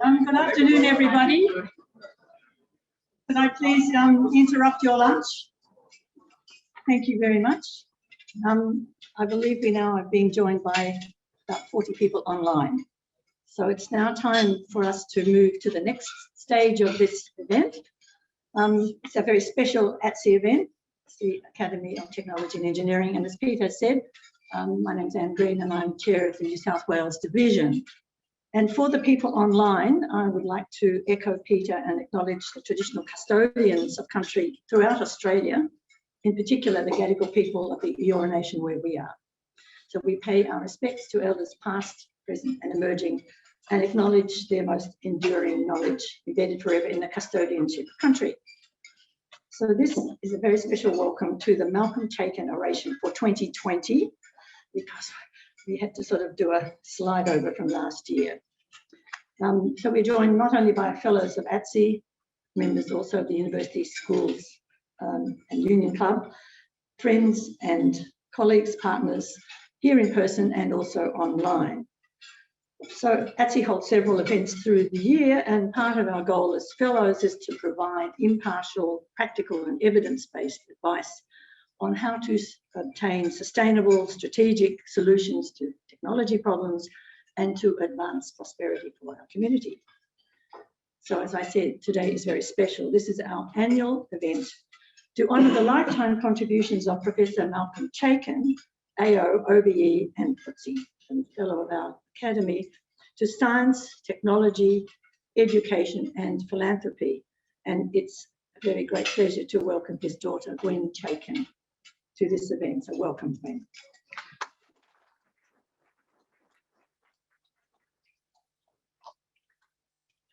Good afternoon, everybody. Could I please interrupt your lunch? Thank you very much. I believe we now are being joined by about 40 people online. So it's now time for us to move to the next stage of this event. It's a very special ATSE event. It's the Academy of Technology and Engineering. And as Peter said, my name's Anne Green and I'm chair of the New South Wales Division. And for the people online, I would like to echo Peter and acknowledge the traditional custodians of country throughout Australia, in particular the Gadigal people of the Eora Nation where we are. So we pay our respects to elders past, present and emerging and acknowledge their most enduring knowledge embedded forever in the custodianship of country. So this is a very special welcome to the Chaikin Oration for 2020, because we had to sort of do a slide over from last year. So we're joined not only by fellows of ATSE, members also of the University Schools and Union Club, friends and colleagues, partners here in person and also online. So ATSE holds several events through the year, and part of our goal as fellows is to provide impartial, practical and evidence-based advice on how to obtain sustainable, strategic solutions to technology problems and to advance prosperity for our community. So as I said, today is very special. This is our annual event to honour the lifetime contributions of Professor Malcolm Chaikin, AO, OBE and FTSE, and fellow of our academy, to science, technology, education and philanthropy. And it's a very great pleasure to welcome his daughter, Gwen Chaikin, to this event. So welcome, Gwen.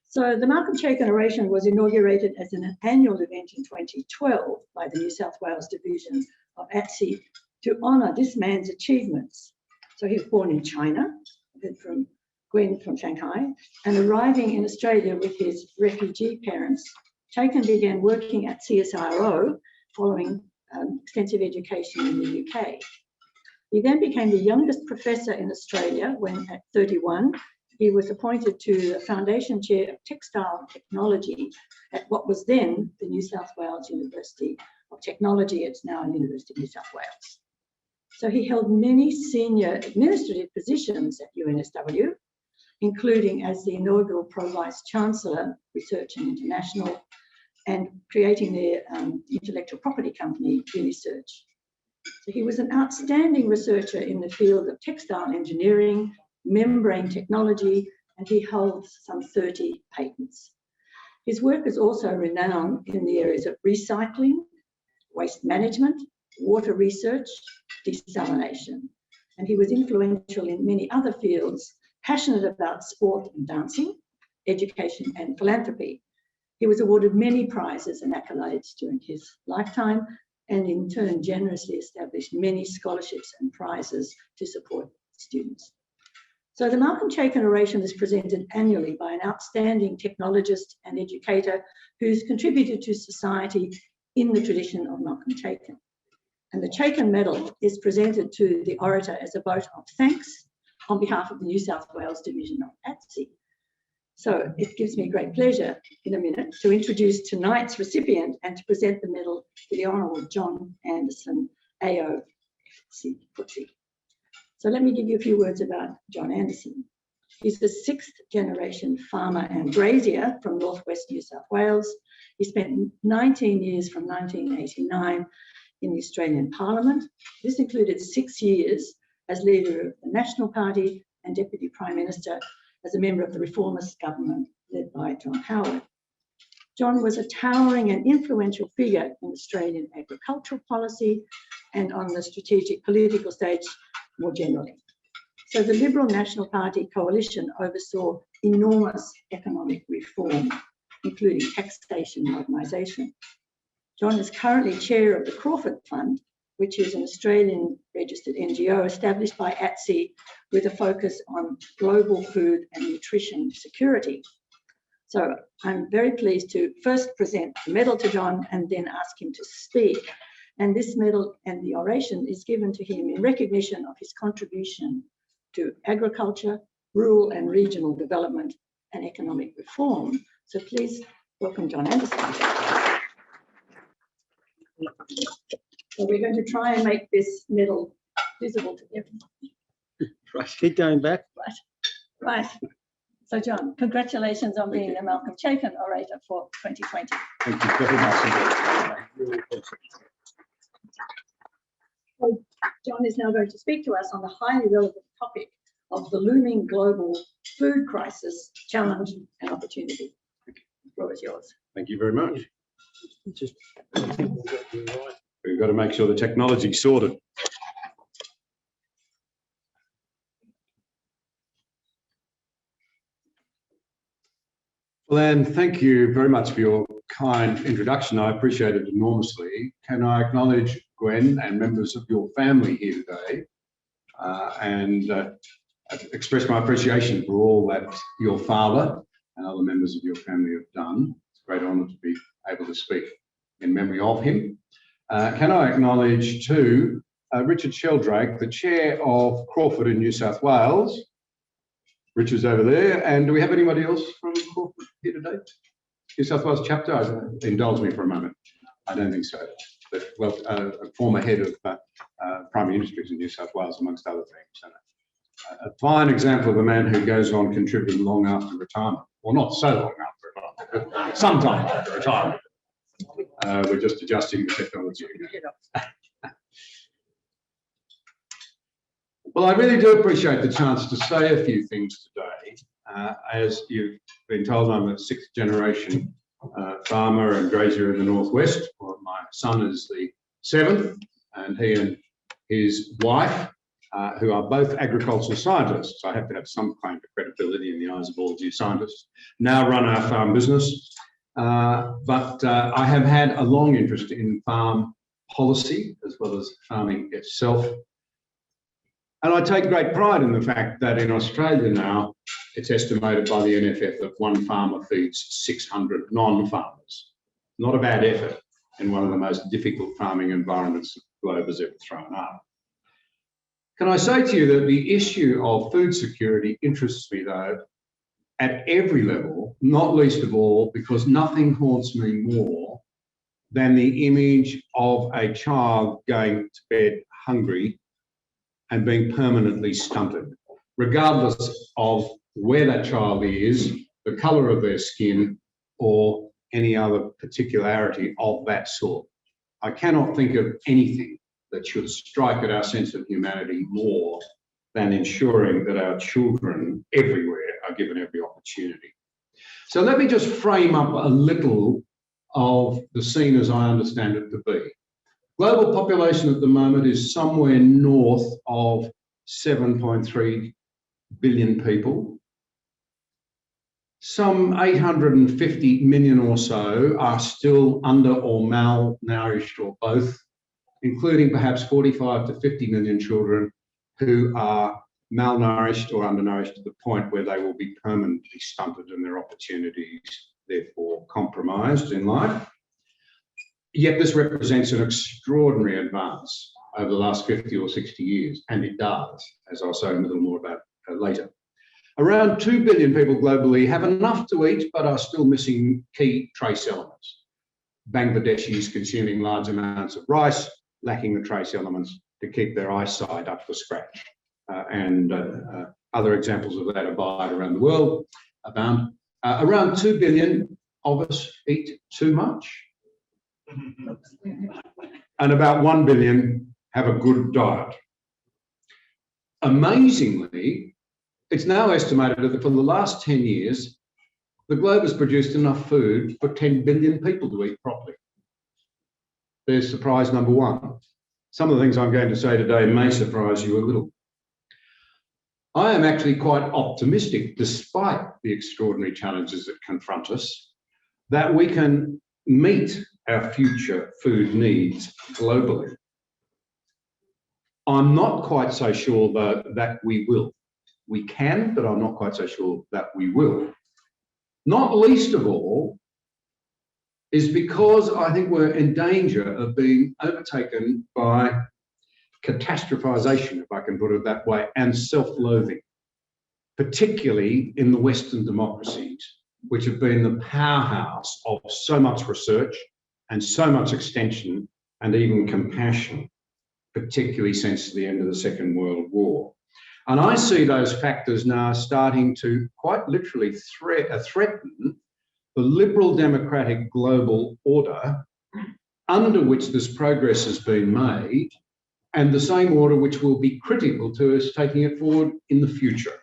So the Malcolm Chaikin Oration was inaugurated as an annual event in 2012 by the New South Wales Division of ATSE to honour this man's achievements. So he was born in China, from Gwen from Shanghai, and arriving in Australia with his refugee parents, Chaikin began working at CSIRO following extensive education in the UK. He then became the youngest professor in Australia when at 31, he was appointed to the Foundation Chair of Textile Technology at what was then the New South Wales University of Technology. It's now University of New South Wales. So he held many senior administrative positions at UNSW, including as the inaugural Pro-Vice Chancellor, Research and International, and creating their intellectual property company, Unisearch. So he was an outstanding researcher in the field of textile engineering, membrane technology, and he holds some 30 patents. His work is also renowned in the areas of recycling, waste management, water research, desalination. And he was influential in many other fields, passionate about sport and dancing, education and philanthropy. He was awarded many prizes and accolades during his lifetime, and in turn generously established many scholarships and prizes to support students. So the Malcolm Chaikin Oration is presented annually by an outstanding technologist and educator who's contributed to society in the tradition of Malcolm Chaikin. And the Chaikin Medal is presented to the orator as a vote of thanks on behalf of the New South Wales Division of ATSE. So it gives me great pleasure in a minute to introduce tonight's recipient and to present the medal to the Honourable John Anderson, AO, FTSE. So let me give you a few words about John Anderson. He's the 6th generation farmer and grazier from northwest New South Wales. He spent 19 years from 1989 in the Australian Parliament. This included 6 years as leader of the National Party and Deputy Prime Minister as a member of the reformist government led by John Howard. John was a towering and influential figure in Australian agricultural policy and on the strategic political stage more generally. So the Liberal National Party coalition oversaw enormous economic reform, including taxation modernisation. John is currently chair of the Crawford Fund, which is an Australian registered NGO established by ATSE with a focus on global food and nutrition security. So I'm very pleased to first present the medal to John and then ask him to speak. And this medal and the oration is given to him in recognition of his contribution to agriculture, rural and regional development, and economic reform. So please welcome John Anderson. So we're going to try and make this medal visible to everyone. Right, keep going back. Right. So John, congratulations on being the Malcolm Chaikin Orator for 2020. Thank you very much. So John is now going to speak to us on the highly relevant topic of the looming global food crisis, challenge and opportunity. The floor is yours. Thank you very much. We've got to make sure the technology's sorted. Well, Anne, thank you very much for your kind introduction. I appreciate it enormously. Can I acknowledge Gwen and members of your family here today and express my appreciation for all that your father and other members of your family have done. It's a great honour to be able to speak in memory of him. Can I acknowledge too Richard Sheldrake, the chair of Crawford in New South Wales. Richard's over there. And do we have anybody else from Crawford here today? New South Wales chapter? Indulge me for a moment. I don't think so. But, well, a former head of primary industries in New South Wales, amongst other things. And a fine example of a man who goes on contributing long after retirement. Well, not so long after retirement, but sometime after retirement. We're just adjusting the technology again. Well, I really do appreciate the chance to say a few things today. As you've been told, I'm a sixth generation farmer and grazier in the northwest. Well, my son is the seventh, and he and his wife, who are both agricultural scientists, I have to have some claim to credibility in the eyes of all of you scientists, now run our farm business. But I have had a long interest in farm policy as well as farming itself. And I take great pride in the fact that in Australia now, it's estimated by the NFF that one farmer feeds 600 non-farmers. Not a bad effort in one of the most difficult farming environments the globe has ever thrown up. Can I say to you that the issue of food security interests me, though, at every level, not least of all because nothing haunts me more than the image of a child going to bed hungry and being permanently stunted, regardless of where that child is, the colour of their skin, or any other particularity of that sort. I cannot think of anything that should strike at our sense of humanity more than ensuring that our children everywhere are given every opportunity. So let me just frame up a little of the scene as I understand it to be. Global population at the moment is somewhere north of 7.3 billion people. Some 850 million or so are still under or malnourished or both, including perhaps 45 to 50 million children who are malnourished or undernourished to the point where they will be permanently stunted and their opportunities therefore compromised in life. Yet this represents an extraordinary advance over the last 50 or 60 years, and it does, as I'll say a little more about later. Around 2 billion people globally have enough to eat, but are still missing key trace elements. Bangladeshis consuming large amounts of rice, lacking the trace elements to keep their eyesight up to scratch. And other examples of that abide around the world. Around 2 billion of us eat too much. And about 1 billion have a good diet. Amazingly, it's now estimated that for the last 10 years, the globe has produced enough food for 10 billion people to eat properly. There's surprise number one. Some of the things I'm going to say today may surprise you a little. I am actually quite optimistic, despite the extraordinary challenges that confront us, that we can meet our future food needs globally. I'm not quite so sure that we will. We can, but I'm not quite so sure that we will. Not least of all is because I think we're in danger of being overtaken by catastrophization, if I can put it that way, and self-loathing. particularly in the Western democracies, which have been the powerhouse of so much research and so much extension and even compassion, particularly since the end of the Second World War. And I see those factors now starting to quite literally threaten the liberal democratic global order under which this progress has been made, and the same order which will be critical to us taking it forward in the future.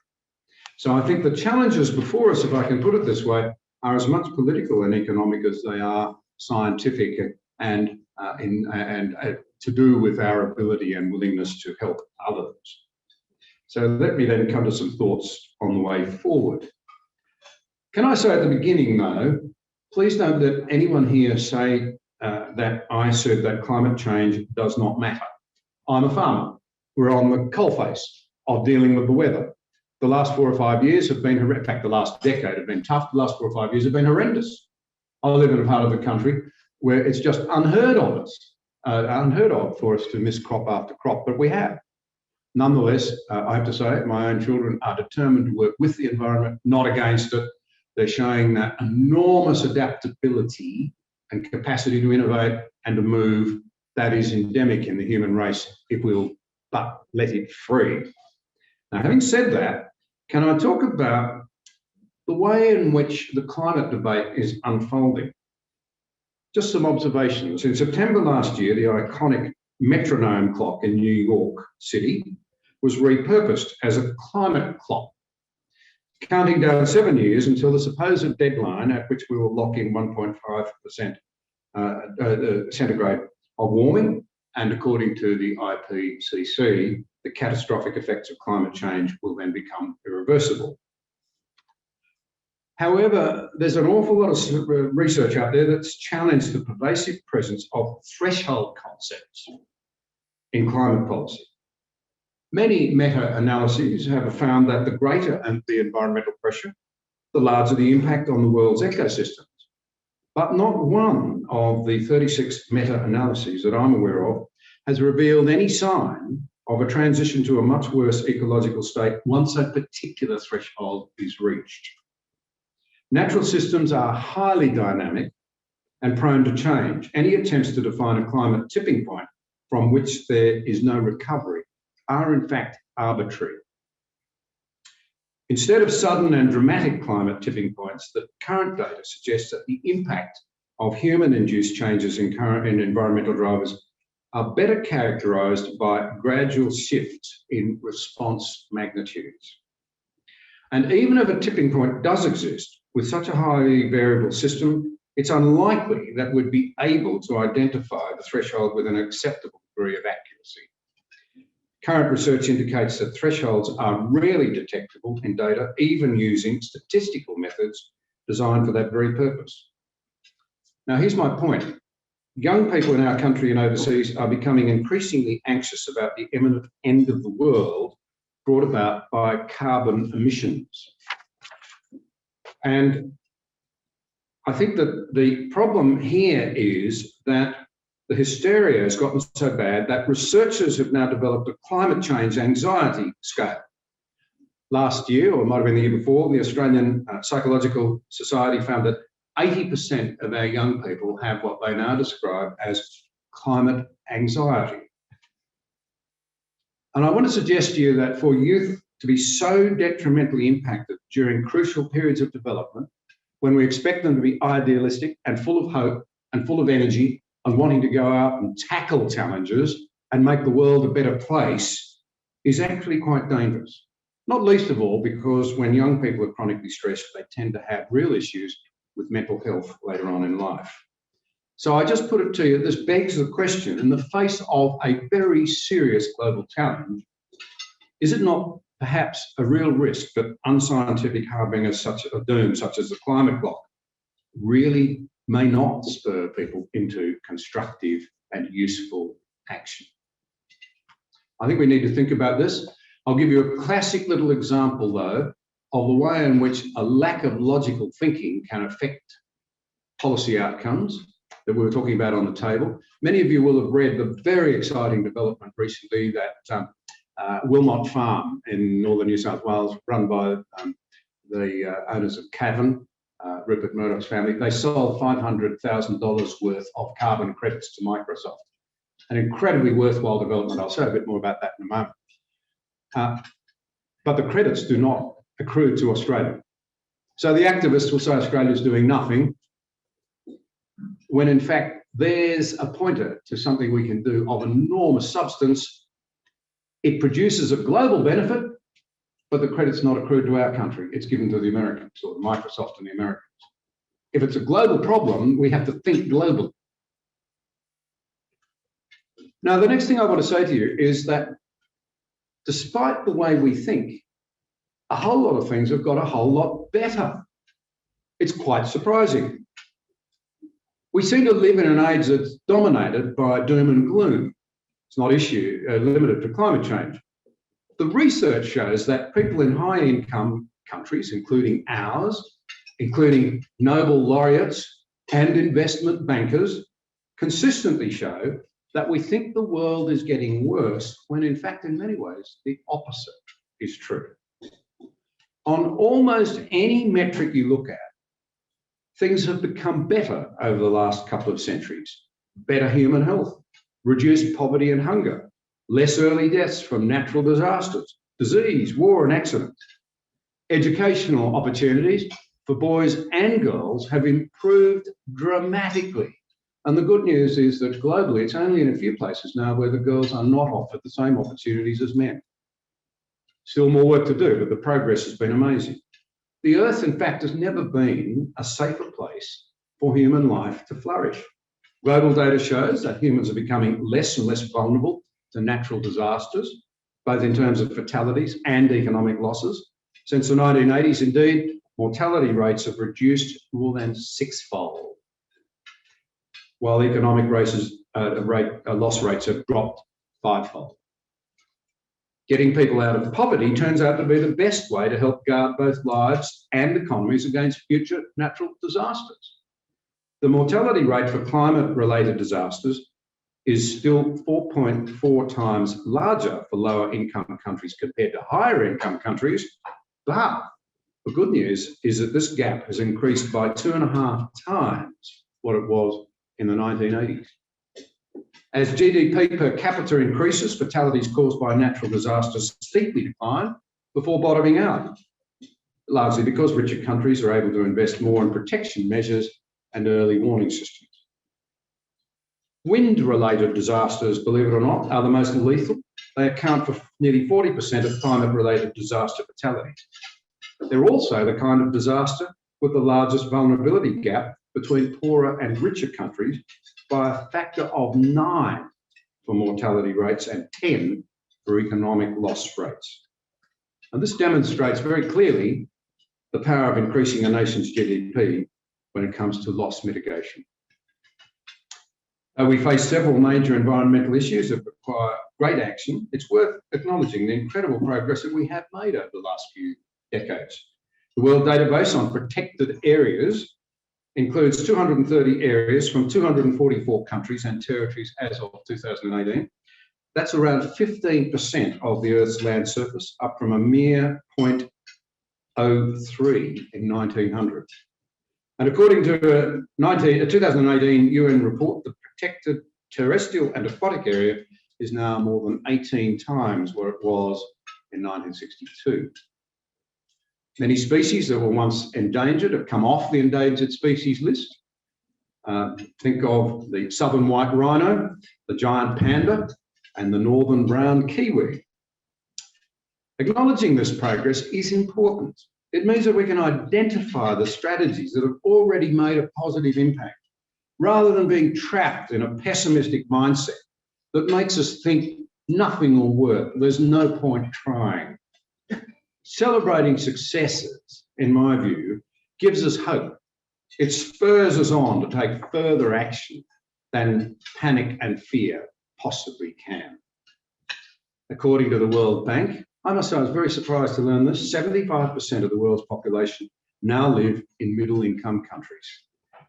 So I think the challenges before us, if I can put it this way, are as much political and economic as they are scientific and to do with our ability and willingness to help others. So let me then come to some thoughts on the way forward. Can I say at the beginning, though, please don't let anyone here say that I said that climate change does not matter. I'm a farmer. We're on the coalface of dealing with the weather. The last 4 or 5 years have been, in fact, the last decade have been tough. The last 4 or 5 years have been horrendous. I live in a part of the country where it's just unheard of for us to miss crop after crop, but we have. Nonetheless, I have to say, my own children are determined to work with the environment, not against it. They're showing that enormous adaptability and capacity to innovate and to move that is endemic in the human race if we'll but let it free. Now, having said that, can I talk about the way in which the climate debate is unfolding? Just some observations. In September last year, the iconic metronome clock in New York City was repurposed as a climate clock, counting down 7 years until the supposed deadline at which we will lock in 1.5% centigrade of warming, and according to the IPCC, the catastrophic effects of climate change will then become irreversible. However, there's an awful lot of research out there that's challenged the pervasive presence of threshold concepts in climate policy. Many meta-analyses have found that the greater the environmental pressure, the larger the impact on the world's ecosystems. But not one of the 36 meta-analyses that I'm aware of has revealed any sign of a transition to a much worse ecological state once a particular threshold is reached. Natural systems are highly dynamic and prone to change. Any attempts to define a climate tipping point from which there is no recovery are in fact arbitrary. Instead of sudden and dramatic climate tipping points, the current data suggests that the impact of human-induced changes in environmental drivers are better characterised by gradual shifts in response magnitudes. And even if a tipping point does exist, with such a highly variable system, it's unlikely that we'd be able to identify the threshold with an acceptable degree of accuracy. Current research indicates that thresholds are rarely detectable in data, even using statistical methods designed for that very purpose. Now, here's my point. Young people in our country and overseas are becoming increasingly anxious about the imminent end of the world brought about by carbon emissions. And I think that the problem here is that the hysteria has gotten so bad that researchers have now developed a climate change anxiety scale. Last year, or it might have been the year before, the Australian Psychological Society found that 80% of our young people have what they now describe as climate anxiety. And I want to suggest to you that for youth to be so detrimentally impacted during crucial periods of development, when we expect them to be idealistic and full of hope and full of energy and wanting to go out and tackle challenges and make the world a better place, is actually quite dangerous. Not least of all because when young people are chronically stressed, they tend to have real issues with mental health later on in life. So I just put it to you, this begs the question, in the face of a very serious global challenge, is it not perhaps a real risk that unscientific harbingers such a doom, such as the climate clock, really may not spur people into constructive and useful action? I think we need to think about this. I'll give you a classic little example, though, of the way in which a lack of logical thinking can affect policy outcomes that we were talking about on the table. Many of you will have read the very exciting development recently that Wilmot Farm in northern New South Wales, run by the owners of Cavan, Rupert Murdoch's family. They sold $500,000 worth of carbon credits to Microsoft. An incredibly worthwhile development. I'll say a bit more about that in a moment. But the credits do not accrue to Australia. So the activists will say Australia's doing nothing, when in fact there's a pointer to something we can do of enormous substance. It produces a global benefit, but the credit's not accrued to our country. It's given to the Americans, or Microsoft and the Americans. If it's a global problem, we have to think globally. Now, the next thing I want to say to you is that despite the way we think, a whole lot of things have got a whole lot better. It's quite surprising. We seem to live in an age that's dominated by doom and gloom. It's not limited to climate change. The research shows that people in high-income countries, including ours, including Nobel laureates and investment bankers, consistently show that we think the world is getting worse, when in fact, in many ways, the opposite is true. On almost any metric you look at, things have become better over the last couple of centuries. Better human health, reduced poverty and hunger, less early deaths from natural disasters, disease, war and accidents. Educational opportunities for boys and girls have improved dramatically. And the good news is that globally, it's only in a few places now where the girls are not offered the same opportunities as men. Still more work to do, but the progress has been amazing. The Earth, in fact, has never been a safer place for human life to flourish. Global data shows that humans are becoming less and less vulnerable to natural disasters, both in terms of fatalities and economic losses. Since the 1980s, indeed, mortality rates have reduced more than sixfold, while economic loss rates have dropped fivefold. Getting people out of poverty turns out to be the best way to help guard both lives and economies against future natural disasters. The mortality rate for climate-related disasters is still 4.4 times larger for lower-income countries compared to higher-income countries, but the good news is that this gap has increased by 2.5 times what it was in the 1980s. As GDP per capita increases, fatalities caused by natural disasters steeply decline before bottoming out, largely because richer countries are able to invest more in protection measures and early warning systems. Wind-related disasters, believe it or not, are the most lethal. They account for nearly 40% of climate-related disaster fatalities. But they're also the kind of disaster with the largest vulnerability gap between poorer and richer countries, by a factor of 9 for mortality rates and 10 for economic loss rates. And this demonstrates very clearly the power of increasing a nation's GDP when it comes to loss mitigation. We face several major environmental issues that require great action. It's worth acknowledging the incredible progress that we have made over the last few decades. The World Database on Protected Areas includes 230 areas from 244 countries and territories as of 2018. That's around 15% of the Earth's land surface, up from a mere 0.03 in 1900. And according to a 2018 UN report, the protected terrestrial and aquatic area is now more than 18 times what it was in 1962. Many species that were once endangered have come off the endangered species list. Think of the southern white rhino, the giant panda, and the northern brown kiwi. Acknowledging this progress is important. It means that we can identify the strategies that have already made a positive impact, rather than being trapped in a pessimistic mindset that makes us think nothing will work, there's no point trying. Celebrating successes, in my view, gives us hope. It spurs us on to take further action than panic and fear possibly can. According to the World Bank, I must say I was very surprised to learn this, 75% of the world's population now live in middle-income countries.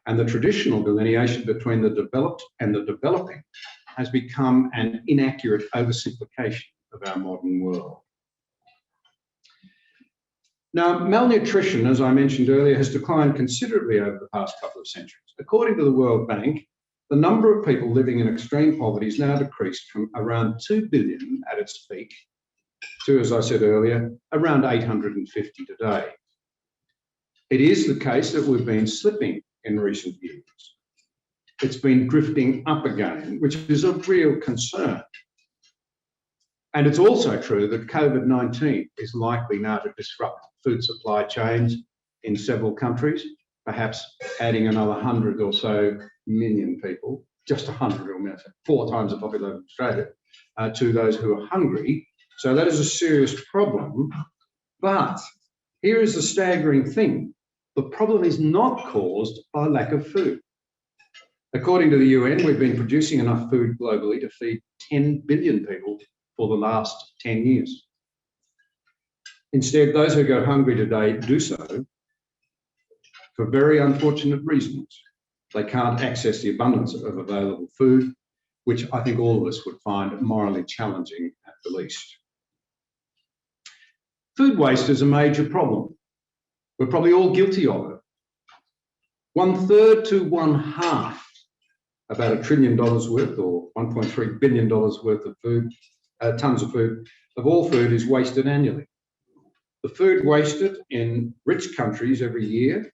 And the traditional delineation between the developed and the developing has become an inaccurate oversimplification of our modern world. Now, malnutrition, as I mentioned earlier, has declined considerably over the past couple of centuries. According to the World Bank, the number of people living in extreme poverty has now decreased from around 2 billion at its peak to, as I said earlier, around 850 today. It is the case that we've been slipping in recent years. It's been drifting up again, which is a real concern. And it's also true that COVID-19 is likely now to disrupt food supply chains in several countries, perhaps adding another 100 or so million people, just 100 or 4 times the population of Australia, to those who are hungry. So that is a serious problem. But here is the staggering thing. The problem is not caused by lack of food. According to the UN, we've been producing enough food globally to feed 10 billion people for the last 10 years. Instead, those who go hungry today do so for very unfortunate reasons. They can't access the abundance of available food, which I think all of us would find morally challenging at the least. Food waste is a major problem. We're probably all guilty of it. 1/3 to 1/2, about $1 trillion worth, or $1.3 billion worth of food, tons of food, of all food is wasted annually. The food wasted in rich countries every year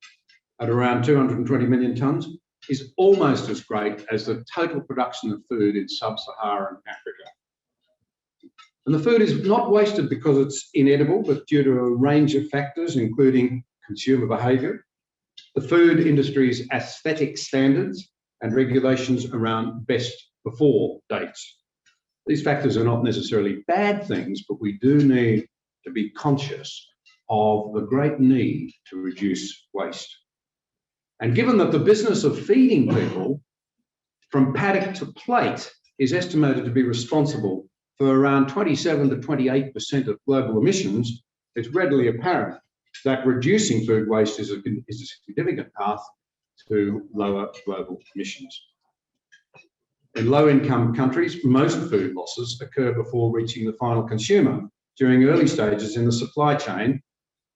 at around 220 million tonnes is almost as great as the total production of food in sub-Saharan Africa. And the food is not wasted because it's inedible, but due to a range of factors, including consumer behaviour, the food industry's aesthetic standards and regulations around best before dates. These factors are not necessarily bad things, but we do need to be conscious of the great need to reduce waste. And given that the business of feeding people from paddock to plate is estimated to be responsible for around 27 to 28% of global emissions, it's readily apparent that reducing food waste is a significant path to lower global emissions. In low-income countries, most food losses occur before reaching the final consumer during early stages in the supply chain,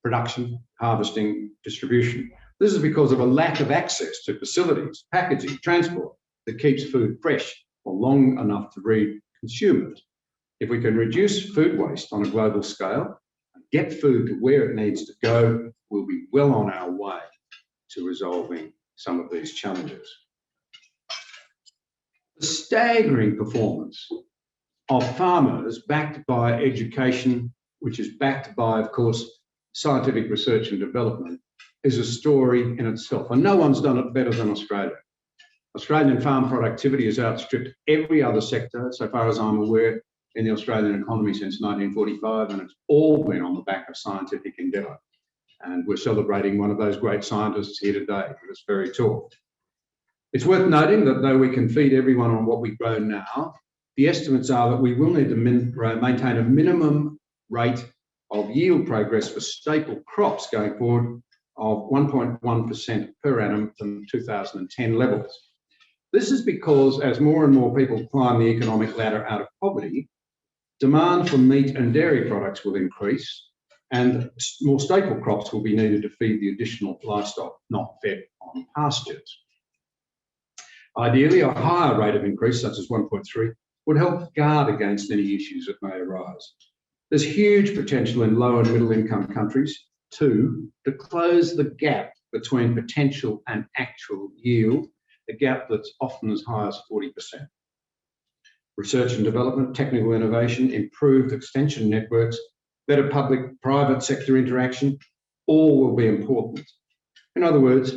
production, harvesting, distribution. This is because of a lack of access to facilities, packaging, transport that keeps food fresh for long enough to reach consumers. If we can reduce food waste on a global scale and get food to where it needs to go, we'll be well on our way to resolving some of these challenges. The staggering performance of farmers backed by education, which is backed by, of course, scientific research and development, is a story in itself. And no one's done it better than Australia. Australian farm productivity has outstripped every other sector, so far as I'm aware, in the Australian economy since 1945, and it's all been on the back of scientific endeavour. And we're celebrating one of those great scientists here today, who is very tall. It's worth noting that though we can feed everyone on what we grow now, the estimates are that we will need to maintain a minimum rate of yield progress for staple crops going forward of 1.1% per annum from 2010 levels. This is because as more and more people climb the economic ladder out of poverty, demand for meat and dairy products will increase, and more staple crops will be needed to feed the additional livestock not fed on pastures. Ideally, a higher rate of increase, such as 1.3, would help guard against any issues that may arise. There's huge potential in low and middle income countries, too, to close the gap between potential and actual yield, a gap that's often as high as 40%. Research and development, technical innovation, improved extension networks, better public-private sector interaction, all will be important. In other words,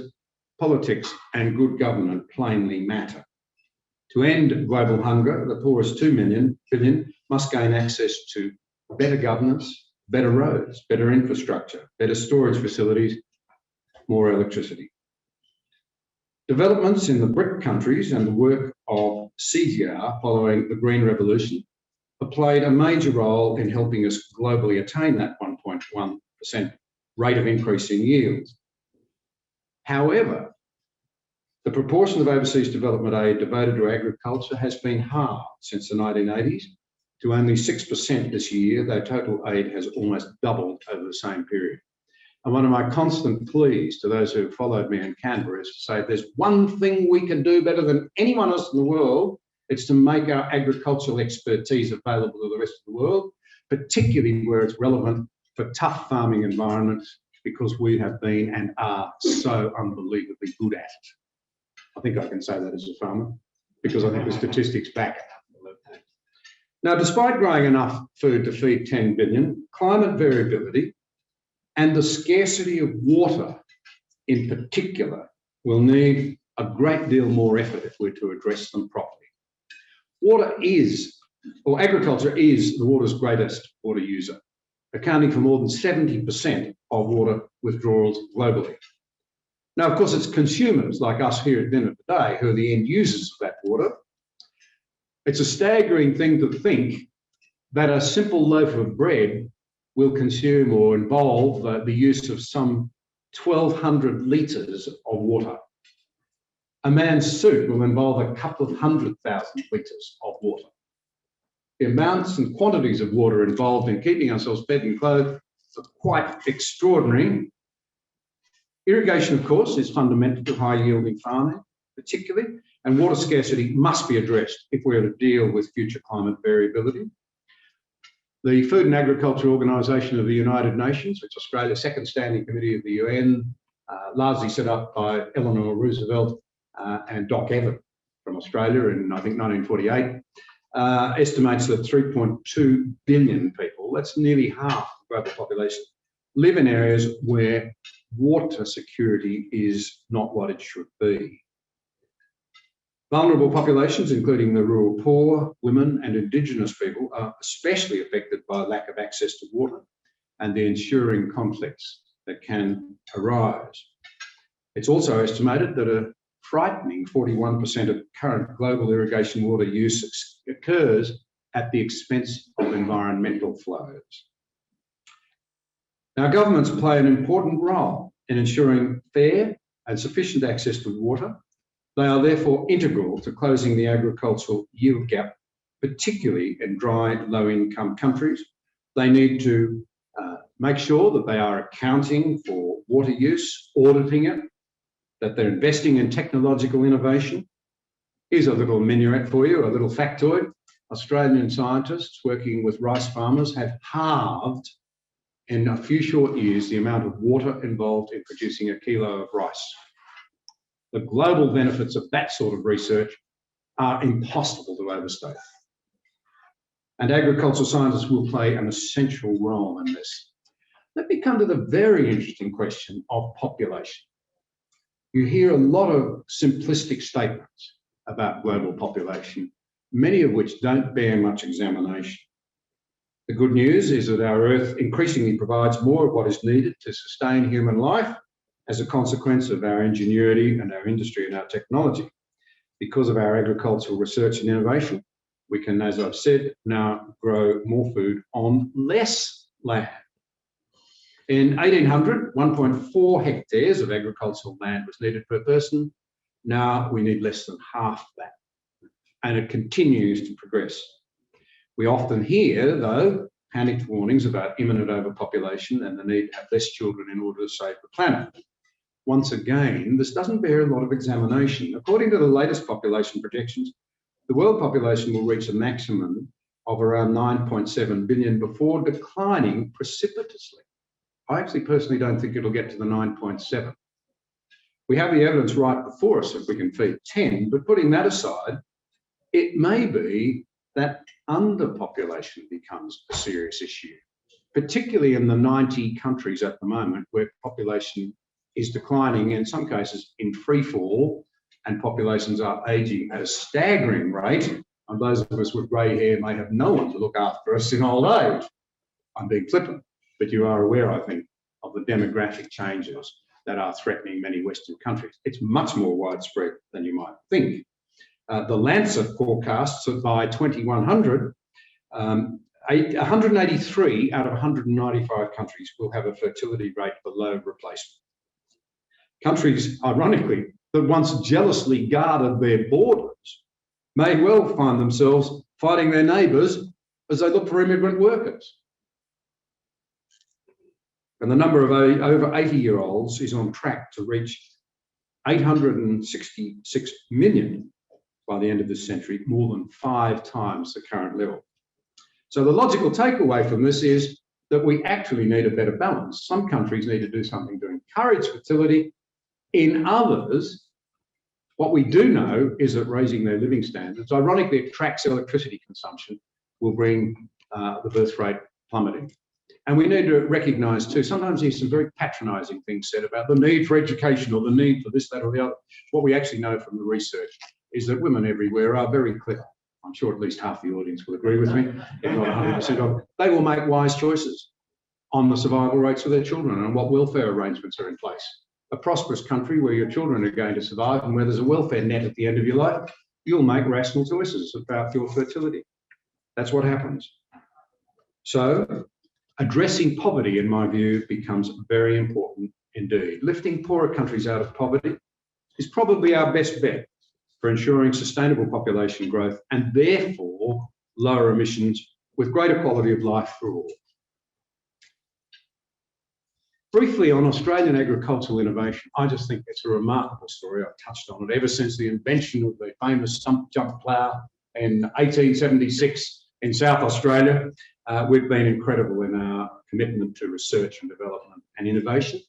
politics and good government plainly matter. To end global hunger, the poorest 2 billion must gain access to better governance, better roads, better infrastructure, better storage facilities, more electricity. Developments in the BRIC countries and the work of CGR following the Green Revolution have played a major role in helping us globally attain that 1.1% rate of increase in yields. However, the proportion of overseas development aid devoted to agriculture has been halved since the 1980s, to only 6% this year, though total aid has almost doubled over the same period. And one of my constant pleas to those who have followed me in Canberra is to say, if there's one thing we can do better than anyone else in the world, it's to make our agricultural expertise available to the rest of the world, particularly where it's relevant for tough farming environments, because we have been and are so unbelievably good at it. I think I can say that as a farmer, because I think the statistics back it up. Now, despite growing enough food to feed 10 billion, climate variability and the scarcity of water in particular will need a great deal more effort if we're to address them properly. Water is, or agriculture is, the water's greatest water user, accounting for more than 70% of water withdrawals globally. Now, of course, it's consumers like us here at dinner today who are the end users of that water. It's a staggering thing to think that a simple loaf of bread will consume or involve the use of some 1,200 litres of water. A man's suit will involve a couple of 100,000 litres of water. The amounts and quantities of water involved in keeping ourselves fed and clothed are quite extraordinary. Irrigation, of course, is fundamental to high-yielding farming, particularly, and water scarcity must be addressed if we're to deal with future climate variability. The Food and Agriculture Organisation of the United Nations, which is Australia's second standing committee of the UN, largely set up by Eleanor Roosevelt and Doc Evan from Australia in, I think, 1948, estimates that 3.2 billion people, that's nearly half the global population, live in areas where water security is not what it should be. Vulnerable populations, including the rural poor, women and Indigenous people, are especially affected by lack of access to water and the ensuing conflicts that can arise. It's also estimated that a frightening 41% of current global irrigation water use occurs at the expense of environmental flows. Now, governments play an important role in ensuring fair and sufficient access to water. They are therefore integral to closing the agricultural yield gap, particularly in dry, low-income countries. They need to make sure that they are accounting for water use, auditing it, that they're investing in technological innovation. Here's a little minuet for you, a little factoid. Australian scientists working with rice farmers have halved in a few short years the amount of water involved in producing a kilo of rice. The global benefits of that sort of research are impossible to overstate. And agricultural scientists will play an essential role in this. Let me come to the very interesting question of population. You hear a lot of simplistic statements about global population, many of which don't bear much examination. The good news is that our Earth increasingly provides more of what is needed to sustain human life as a consequence of our ingenuity and our industry and our technology. Because of our agricultural research and innovation, we can, as I've said, now grow more food on less land. In 1800, 1.4 hectares of agricultural land was needed per person. Now we need less than half that, and it continues to progress. We often hear, though, panicked warnings about imminent overpopulation and the need to have less children in order to save the planet. Once again, this doesn't bear a lot of examination. According to the latest population projections, the world population will reach a maximum of around 9.7 billion before declining precipitously. I actually personally don't think it'll get to the 9.7. We have the evidence right before us if we can feed 10, but putting that aside, it may be that underpopulation becomes a serious issue, particularly in the 90 countries at the moment where population is declining, in some cases in free fall, and populations are ageing at a staggering rate, and those of us with grey hair may have no one to look after us in old age. I'm being flippant, but you are aware, I think, of the demographic changes that are threatening many Western countries. It's much more widespread than you might think. The Lancet forecasts that by 2100, 183 out of 195 countries will have a fertility rate below replacement. Countries, ironically, that once jealously guarded their borders may well find themselves fighting their neighbours as they look for immigrant workers. And the number of over 80-year-olds is on track to reach 866 million by the end of this century, more than 5 times the current level. So the logical takeaway from this is that we actually need a better balance. Some countries need to do something to encourage fertility. In others, what we do know is that raising their living standards, ironically, it tracks electricity consumption, will bring the birth rate plummeting. And we need to recognise too, sometimes there's some very patronising things said about the need for education or the need for this, that or the other. What we actually know from the research is that women everywhere are very clever. I'm sure at least half the audience will agree with me, if not 100% of them. They will make wise choices on the survival rates for their children and what welfare arrangements are in place. A prosperous country where your children are going to survive and where there's a welfare net at the end of your life, you'll make rational choices about your fertility. That's what happens. So addressing poverty, in my view, becomes very important indeed. Lifting poorer countries out of poverty is probably our best bet for ensuring sustainable population growth and therefore lower emissions with greater quality of life for all. Briefly on Australian agricultural innovation, I just think it's a remarkable story. I've touched on it ever since the invention of the famous stump jump plough in 1876 in South Australia. We've been incredible in our commitment to research and development and innovation.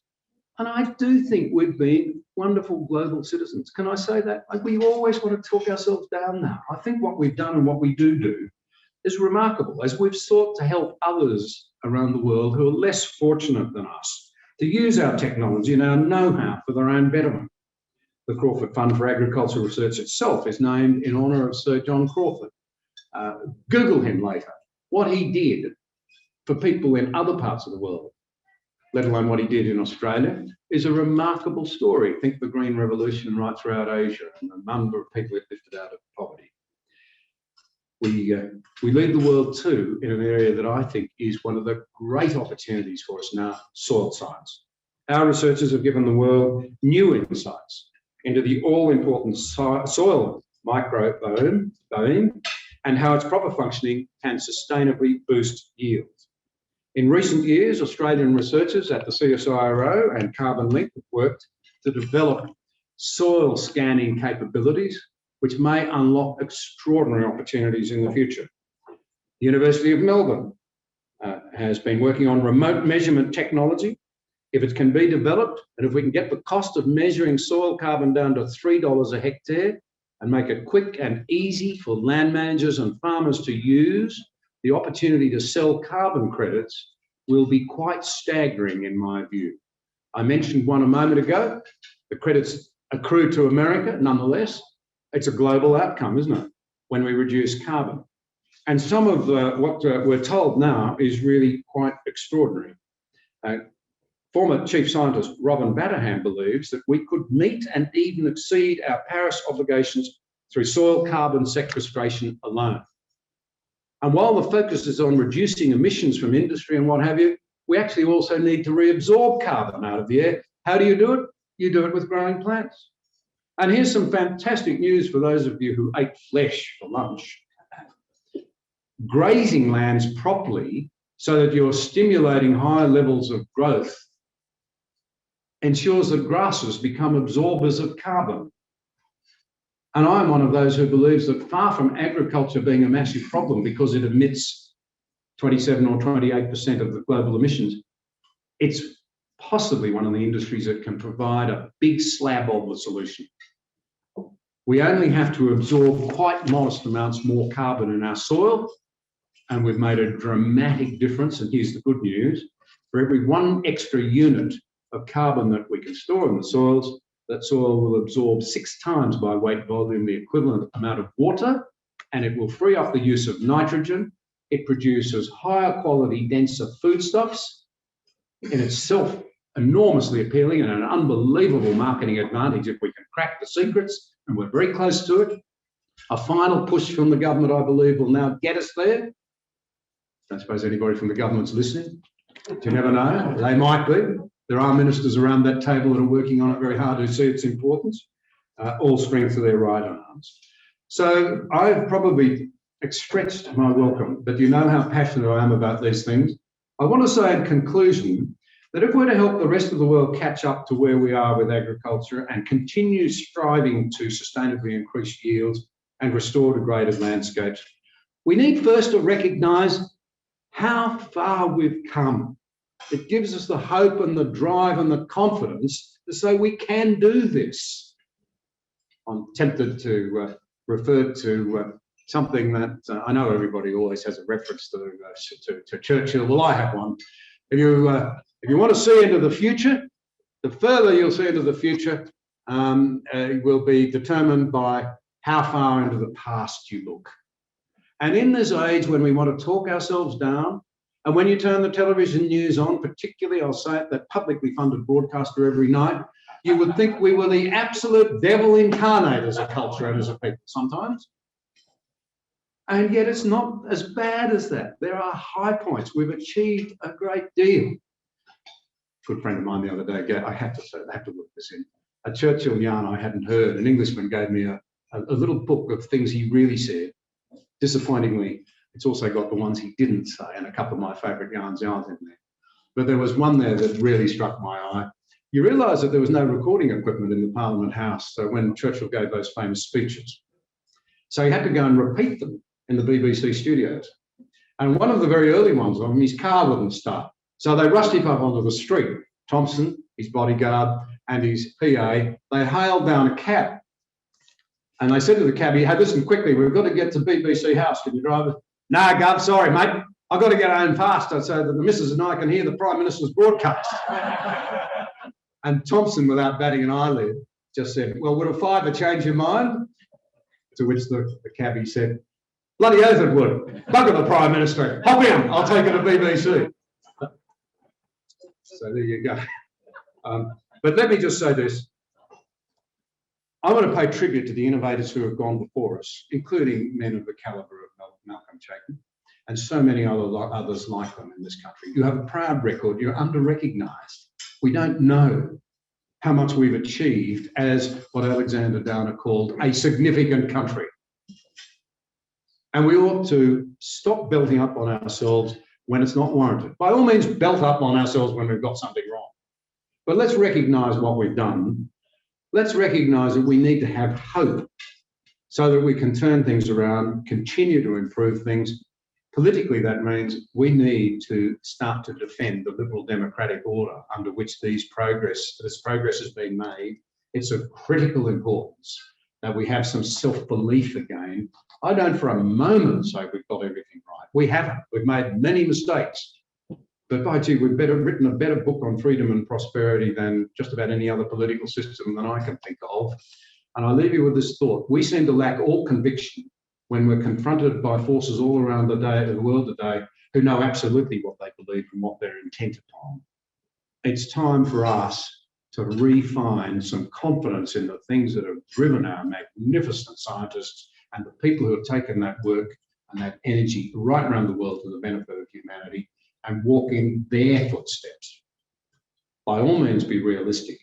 And I do think we've been wonderful global citizens. Can I say that? Like, we always want to talk ourselves down now. I think what we've done and what we do is remarkable, as we've sought to help others around the world who are less fortunate than us to use our technology and our know-how for their own betterment. The Crawford Fund for Agricultural Research itself is named in honour of Sir John Crawford. Google him later. What he did for people in other parts of the world, let alone what he did in Australia, is a remarkable story. Think the Green Revolution right throughout Asia and the number of people it lifted out of poverty. We lead the world too in an area that I think is one of the great opportunities for us now, soil science. Our researchers have given the world new insights into the all-important soil microbiome and how its proper functioning can sustainably boost yield. In recent years, Australian researchers at the CSIRO and Carbon Link have worked to develop soil scanning capabilities which may unlock extraordinary opportunities in the future. The University of Melbourne has been working on remote measurement technology. If it can be developed and if we can get the cost of measuring soil carbon down to $3 a hectare and make it quick and easy for land managers and farmers to use, the opportunity to sell carbon credits will be quite staggering in my view. I mentioned one a moment ago. The credits accrue to America. Nonetheless, it's a global outcome, isn't it, when we reduce carbon? And some of what we're told now is really quite extraordinary. Former Chief Scientist Robin Batterham believes that we could meet and even exceed our Paris obligations through soil carbon sequestration alone. And while the focus is on reducing emissions from industry and what have you, we actually also need to reabsorb carbon out of the air. How do you do it? You do it with growing plants. And here's some fantastic news for those of you who ate flesh for lunch. Grazing lands properly so that you're stimulating higher levels of growth ensures that grasses become absorbers of carbon. And I'm one of those who believes that far from agriculture being a massive problem because it emits 27 or 28% of the global emissions, it's possibly one of the industries that can provide a big slab of the solution. We only have to absorb quite modest amounts more carbon in our soil, and we've made a dramatic difference. And here's the good news. For every 1 extra unit of carbon that we can store in the soils, that soil will absorb 6 times by weight volume the equivalent amount of water, and it will free up the use of nitrogen. It produces higher quality, denser foodstuffs, in itself enormously appealing and an unbelievable marketing advantage if we can crack the secrets, and we're very close to it. A final push from the government, I believe, will now get us there. I don't suppose anybody from the government's listening. You never know, they might be. There are ministers around that table that are working on it very hard who see its importance, all strength to their right arms. So I've probably expressed my welcome, but you know how passionate I am about these things. I want to say in conclusion that if we're to help the rest of the world catch up to where we are with agriculture and continue striving to sustainably increase yields and restore degraded landscapes, we need first to recognise how far we've come. It gives us the hope and the drive and the confidence to say we can do this. I'm tempted to refer to something that I know everybody always has a reference to Churchill. Well, I have one. If you want to see into the future, the further you'll see into the future will be determined by how far into the past you look. And in this age when we want to talk ourselves down, and when you turn the television news on, particularly, I'll say it, that publicly funded broadcaster every night, you would think we were the absolute devil incarnate as a culture and as a people sometimes. And yet it's not as bad as that. There are high points. We've achieved a great deal. A good friend of mine the other day, I have to say, I have to look this in. A Churchill yarn I hadn't heard. An Englishman gave me a little book of things he really said. Disappointingly, it's also got the ones he didn't say, and a couple of my favourite yarns aren't in there. But there was one there that really struck my eye. You realise that there was no recording equipment in the Parliament House, so when Churchill gave those famous speeches. So he had to go and repeat them in the BBC studios. And one of the very early ones of them, his car wouldn't start. So they rushed him up onto the street. Thompson, his bodyguard, and his PA, they hailed down a cab. And they said to the cabbie, hey, listen, quickly, we've got to get to BBC House. Can you drive it? No, Gov, sorry, mate. I've got to get home fast so that the missus and I can hear the Prime Minister's broadcast. And Thompson, without batting an eyelid, just said, well, would a fiver change your mind? To which the cabbie said, bloody oath it would. Bugger the Prime Minister. Hop in, I'll take it to BBC. So there you go. But let me just say this. I want to pay tribute to the innovators who have gone before us, including men of the calibre of Malcolm Chaikin and so many others like them in this country. You have a proud record, you're under-recognised. We don't know how much we've achieved as what Alexander Downer called a significant country. And we ought to stop belting up on ourselves when it's not warranted. By all means, belt up on ourselves when we've got something wrong. But let's recognise what we've done. Let's recognise that we need to have hope so that we can turn things around, continue to improve things. Politically, that means we need to start to defend the liberal democratic order under which this progress has been made. It's of critical importance that we have some self-belief again. I don't for a moment say we've got everything right. We haven't. We've made many mistakes. But by gee, we've written a better book on freedom and prosperity than just about any other political system that I can think of. And I leave you with this thought. We seem to lack all conviction when we're confronted by forces all around the world today who know absolutely what they believe and what they're intent upon. It's time for us to refine some confidence in the things that have driven our magnificent scientists and the people who have taken that work and that energy right around the world to the benefit of humanity and walk in their footsteps. By all means, be realistic,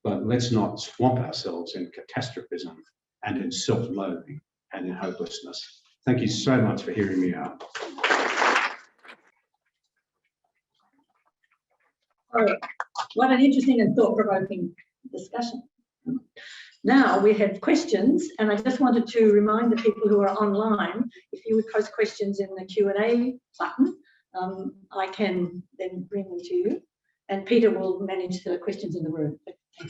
but let's not swamp ourselves in catastrophism and in self-loathing and in hopelessness. Thank you so much for hearing me out. All right. What an interesting and thought-provoking discussion. Now we have questions, and I just wanted to remind the people who are online, if you would post questions in the Q&A button, I can then bring them to you, and Peter will manage the questions in the room.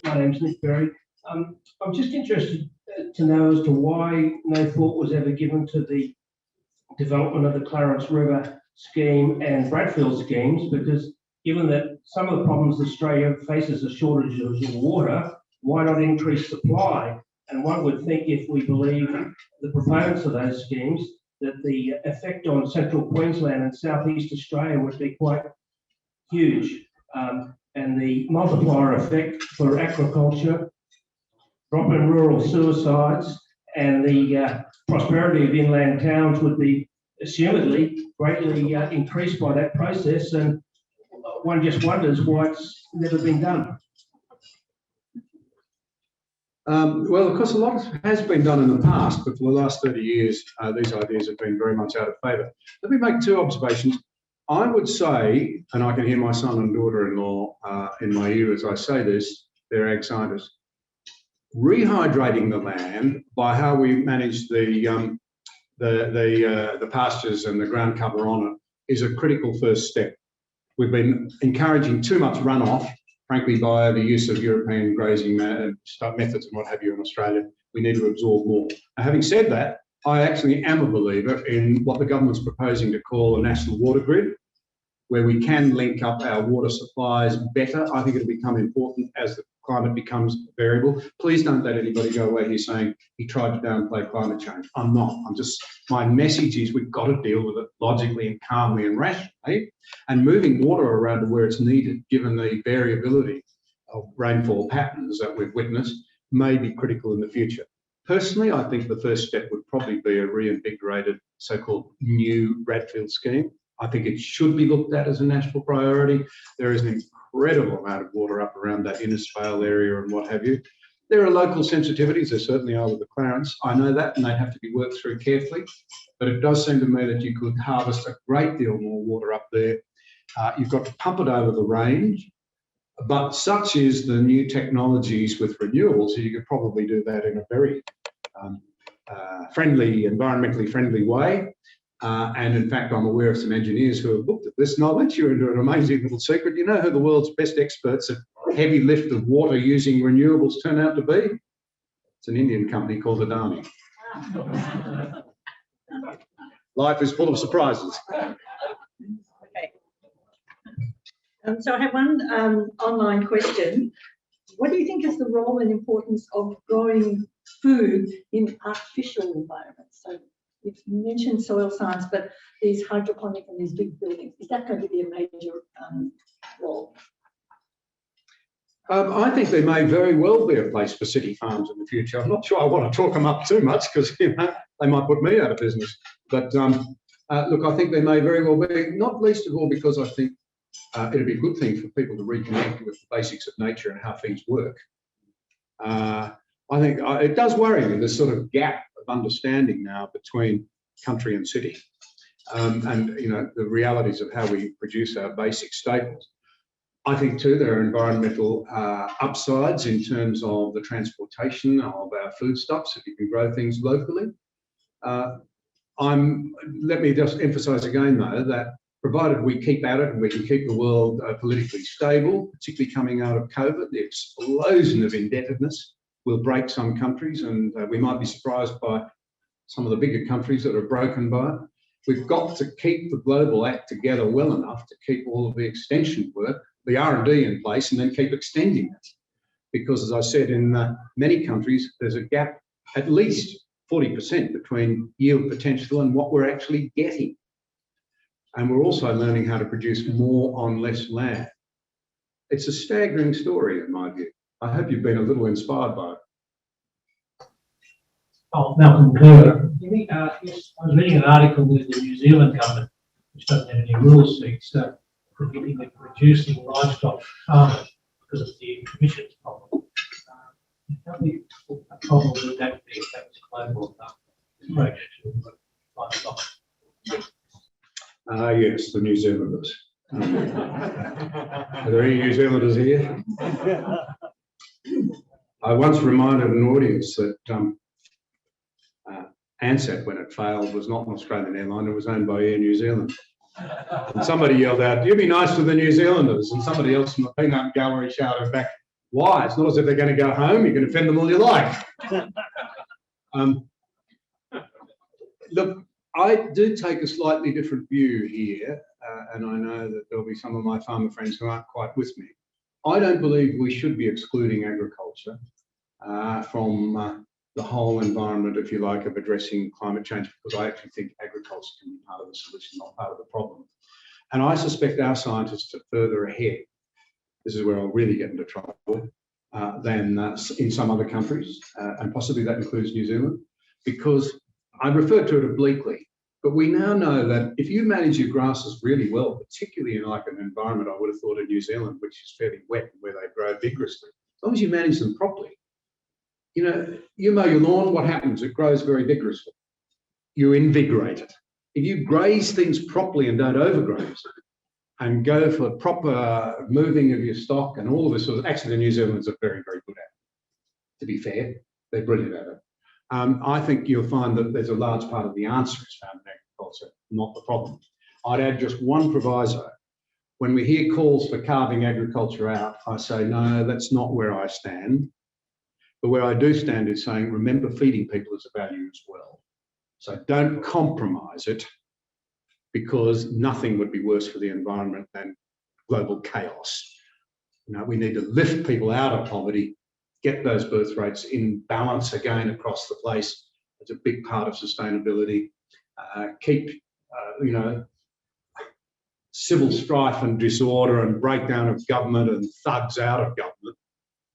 My name's Nick Berry. I'm just interested to know as to why no thought was ever given to the development of the Clarence River scheme and Bradfield schemes, because given that some of the problems Australia faces are shortages in water, why not increase supply? And one would think, if we believe the proponents of those schemes, that the effect on central Queensland and southeast Australia would be quite huge. And the multiplier effect for agriculture, drop in rural suicides, and the prosperity of inland towns would be assumedly greatly increased by that process. And one just wonders why it's never been done. Well, of course, a lot has been done in the past, but for the last 30 years, these ideas have been very much out of favour. Let me make two observations. I would say, and I can hear my son and daughter-in-law in my ear as I say this, they're ag scientists, rehydrating the land by how we manage the pastures and the ground cover on it is a critical first step. We've been encouraging too much runoff, frankly, by the use of European grazing methods and what have you in Australia. We need to absorb more. Now, having said that, I actually am a believer in what the government's proposing to call a national water grid, where we can link up our water supplies better. I think it'll become important as the climate becomes variable. Please don't let anybody go away here saying he tried to downplay climate change. I'm not. My message is we've got to deal with it logically and calmly and rationally, and moving water around to where it's needed, given the variability of rainfall patterns that we've witnessed, may be critical in the future. Personally, I think the first step would probably be a reinvigorated so-called new Bradfield scheme. I think it should be looked at as a national priority. There is an incredible amount of water up around that Innisfail area and what have you. There are local sensitivities, there certainly are with the Clarence. I know that, and they have to be worked through carefully. But it does seem to me that you could harvest a great deal more water up there. You've got to pump it over the range. But such is the new technologies with renewables, so you could probably do that in a very environmentally friendly way. And in fact, I'm aware of some engineers who have looked at this, and I'll let you into an amazing little secret. You know who the world's best experts at heavy lift of water using renewables turn out to be? It's an Indian company called Adani. Life is full of surprises. Okay. So I have one online question. What do you think is the role and importance of growing food in artificial environments? So you've mentioned soil science, but these hydroponic and these big buildings, is that going to be a major role? I think there may very well be a place for city farms in the future. I'm not sure I want to talk them up too much because they might put me out of business. But look, I think there may very well be, not least of all because I think it'd be a good thing for people to reconnect with the basics of nature and how things work. I think it does worry me, this sort of gap of understanding now between country and city, and you know, the realities of how we produce our basic staples. I think too there are environmental upsides in terms of the transportation of our foodstuffs if you can grow things locally. Let me just emphasise again though that provided we keep at it and we can keep the world politically stable, particularly coming out of COVID, the explosion of indebtedness will break some countries, and we might be surprised by some of the bigger countries that are broken by it. We've got to keep the global act together well enough to keep all of the extension work, the R&D in place, and then keep extending it. Because as I said, in many countries, there's a gap at least 40% between yield potential and what we're actually getting. And we're also learning how to produce more on less land. It's a staggering story in my view. I hope you've been a little inspired by it. Oh, Malcolm Kerr. I was reading an article with the New Zealand government, which doesn't have any rules seats, prohibiting and reducing livestock farming because of the emissions problem. How big a problem would that be if that was global approach to livestock? Yes, the New Zealanders. Are there any New Zealanders here? I once reminded an audience that Ansett, when it failed, was not an Australian airline, it was owned by Air New Zealand. And somebody yelled out, "You be nice to the New Zealanders," and somebody else from the peanut gallery shouted back, "Why? It's not as if they're going to go home, you can offend them all you like." Look, I do take a slightly different view here, and I know that there'll be some of my farmer friends who aren't quite with me. I don't believe we should be excluding agriculture from the whole environment, if you like, of addressing climate change, because I actually think agriculture can be part of the solution, not part of the problem. And I suspect our scientists are further ahead, this is where I'll really get into trouble, than in some other countries, and possibly that includes New Zealand, because I referred to it obliquely, but we now know that if you manage your grasses really well, particularly in like an environment I would have thought of New Zealand, which is fairly wet, where they grow vigorously, as long as you manage them properly, you know, you mow your lawn, what happens? It grows very vigorously. You invigorate it. If you graze things properly and don't overgraze and go for proper moving of your stock and all of this sort of, actually the New Zealanders are very, very good at it. To be fair, they're brilliant at it. I think you'll find that there's a large part of the answer is found in agriculture, not the problem. I'd add just one proviso. When we hear calls for carving agriculture out, I say, no, that's not where I stand. But where I do stand is saying, remember, feeding people is a value as well. So don't compromise it, because nothing would be worse for the environment than global chaos. You know, we need to lift people out of poverty, get those birth rates in balance again across the place. It's a big part of sustainability. Keep, you know, civil strife and disorder and breakdown of government and thugs out of government,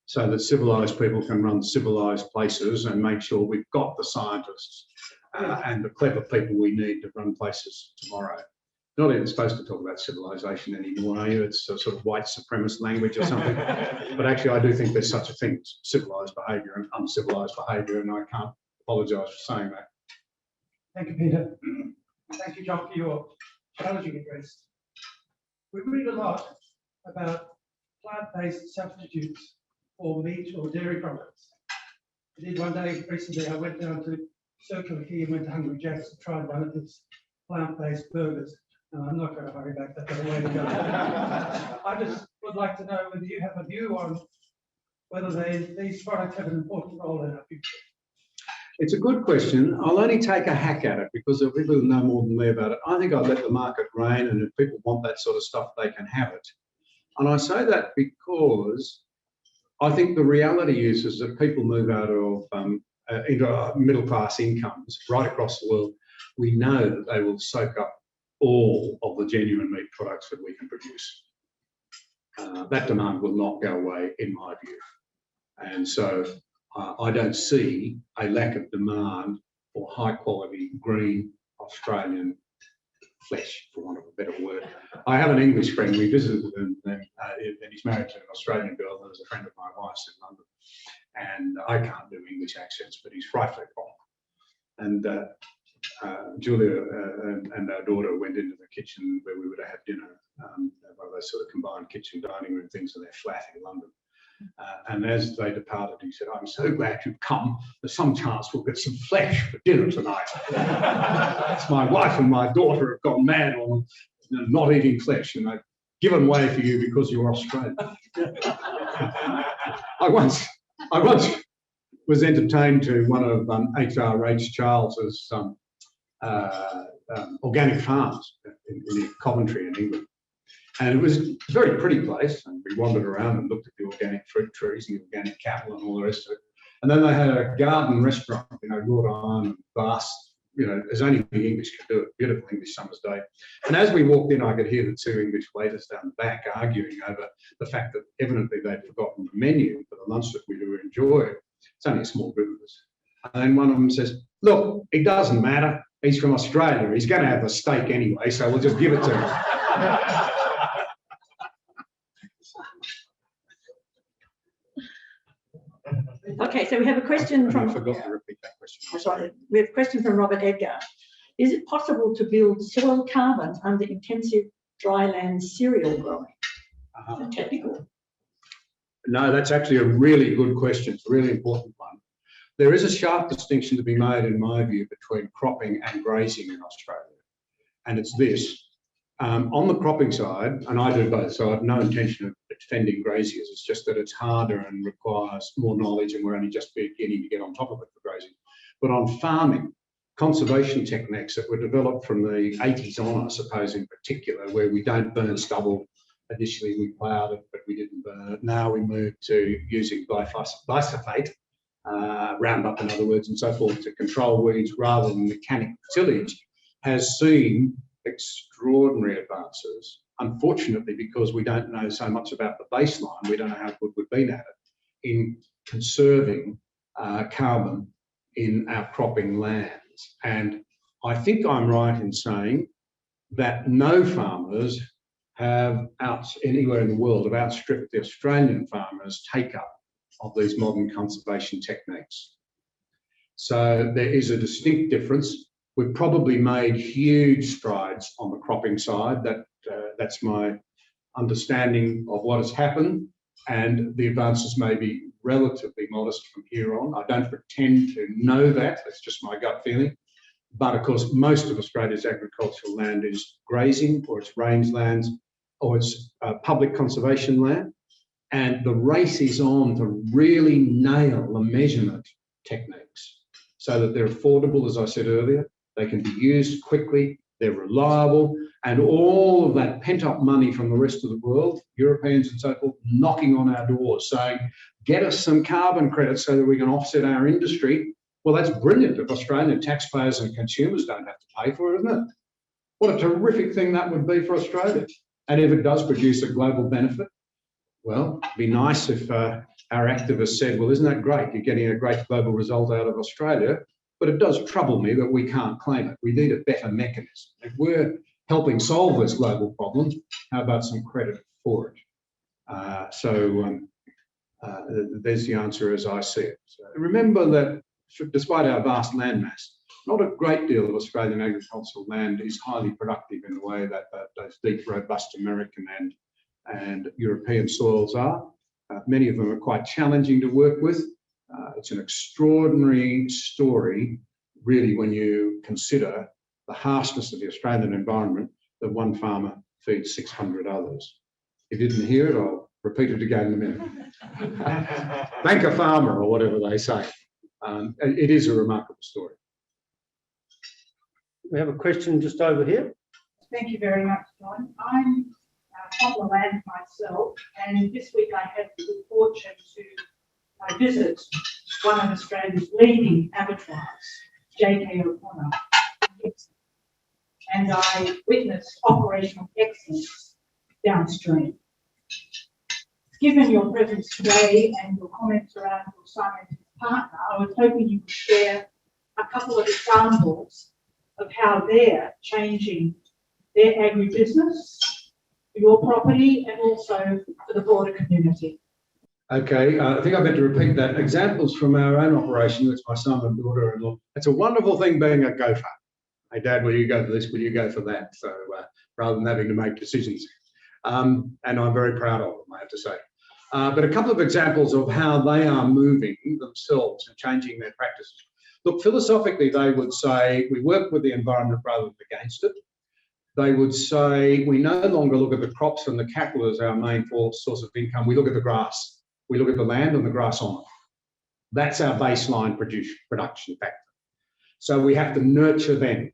so that civilised people can run civilised places, and make sure we've got the scientists and the clever people we need to run places tomorrow. Not even supposed to talk about civilisation anymore, are you? It's a sort of white supremacist language or something. But actually, I do think there's such a thing as civilised behaviour and uncivilised behaviour, and I can't apologise for saying that. Thank you, Peter. Thank you, John, for your challenging address. We read a lot about plant-based substitutes for meat or dairy products. I did one day recently, I went down to Circular Quay and went to Hungry Jack's and tried one of his plant-based burgers. And I'm not going to hurry back, that's the way to go. I just would like to know whether you have a view on whether these products have an important role in our future. It's a good question. I'll only take a hack at it because there are people who know more than me about it. I think I'll let the market reign, and if people want that sort of stuff, they can have it. And I say that because I think the reality is that people move out of into middle-class incomes right across the world. We know that they will soak up all of the genuine meat products that we can produce. That demand will not go away, in my view. And so I don't see a lack of demand for high-quality, green, Australian flesh, for want of a better word. I have an English friend, we visited him, and he's married to an Australian girl who's a friend of my wife's in London. And I can't do English accents, but he's frightfully wrong. And Julia and our daughter went into the kitchen where we were to have dinner, one of those sort of combined kitchen dining room things in their flat in London. And as they departed, he said, "I'm so glad you've come. There's some chance we'll get some flesh for dinner tonight." It's my wife and my daughter have gone mad on not eating flesh, and they've given way for you because you're Australian. I once was entertained to one of H.R.H. Charles's organic farms in Coventry in England. And it was a very pretty place, and we wandered around and looked at the organic fruit trees and the organic cattle and all the rest of it. And then they had a garden restaurant, you know, wrought iron, vast, you know, as only the English could do it, beautiful English summer's day. And as we walked in, I could hear the two English waiters down the back arguing over the fact that evidently they'd forgotten the menu for the lunch that we were enjoying. It's only a small group of us. And then one of them says, "Look, it doesn't matter. He's from Australia. He's going to have the steak anyway, so we'll just give it to him." Okay, so we have a question from. I forgot to repeat that question. That's right. We have a question from Robert Edgar. Is it possible to build soil carbon under intensive dryland cereal growing? Technical. No, that's actually a really good question. It's a really important one. There is a sharp distinction to be made, in my view, between cropping and grazing in Australia. And it's this. On the cropping side, and I do both, so I have no intention of defending graziers. It's just that it's harder and requires more knowledge, and we're only just beginning to get on top of it for grazing. But on farming, conservation techniques that were developed from the 80s on, I suppose, in particular, where we don't burn stubble. Initially, we ploughed it, but we didn't burn it. Now we move to using glyphosate, Roundup in other words, and so forth, to control weeds rather than mechanic tillage, has seen extraordinary advances. Unfortunately, because we don't know so much about the baseline, we don't know how good we've been at it in conserving carbon in our cropping lands. And I think I'm right in saying that no farmers have anywhere in the world have outstripped the Australian farmers' take up of these modern conservation techniques. So there is a distinct difference. We've probably made huge strides on the cropping side. That's my understanding of what has happened, and the advances may be relatively modest from here on. I don't pretend to know that, that's just my gut feeling. But of course, most of Australia's agricultural land is grazing, or it's rangelands, or it's public conservation land. And the race is on to really nail the measurement techniques so that they're affordable, as I said earlier, they can be used quickly, they're reliable, and all of that pent-up money from the rest of the world, Europeans and so forth, knocking on our doors saying, get us some carbon credits so that we can offset our industry. Well, that's brilliant if Australian taxpayers and consumers don't have to pay for it, isn't it? What a terrific thing that would be for Australia. And if it does produce a global benefit, well, it'd be nice if our activists said, well, isn't that great? You're getting a great global result out of Australia. But it does trouble me that we can't claim it. We need a better mechanism. If we're helping solve this global problem, how about some credit for it? There's the answer as I see it. So remember that despite our vast landmass, not a great deal of Australian agricultural land is highly productive in the way that those deep, robust American and European soils are. Many of them are quite challenging to work with. It's an extraordinary story, really, when you consider the harshness of the Australian environment, that one farmer feeds 600 others. If you didn't hear it, I'll repeat it again in a minute. Thank a farmer, or whatever they say. It is a remarkable story. We have a question just over here. Thank you very much, John. I'm on the land myself, and this week I had the good fortune to visit one of Australia's leading abattoirs, Chaikin Orator, and I witnessed operational excellence downstream. Given your presence today and your comments around your scientific partner, I was hoping you could share a couple of examples of how they're changing their agribusiness, your property, and also for the broader community. Okay, I think I meant to repeat that. Examples from our own operation, that's my son and daughter-in-law. It's a wonderful thing being a gopher. Hey, Dad, will you go for this? Will you go for that? So rather than having to make decisions. And I'm very proud of them, I have to say. But a couple of examples of how they are moving themselves and changing their practices. Look, philosophically, they would say we work with the environment rather than against it. They would say we no longer look at the crops and the cattle as our main source of income. We look at the grass. We look at the land and the grass on it. That's our baseline production factor. So we have to nurture them.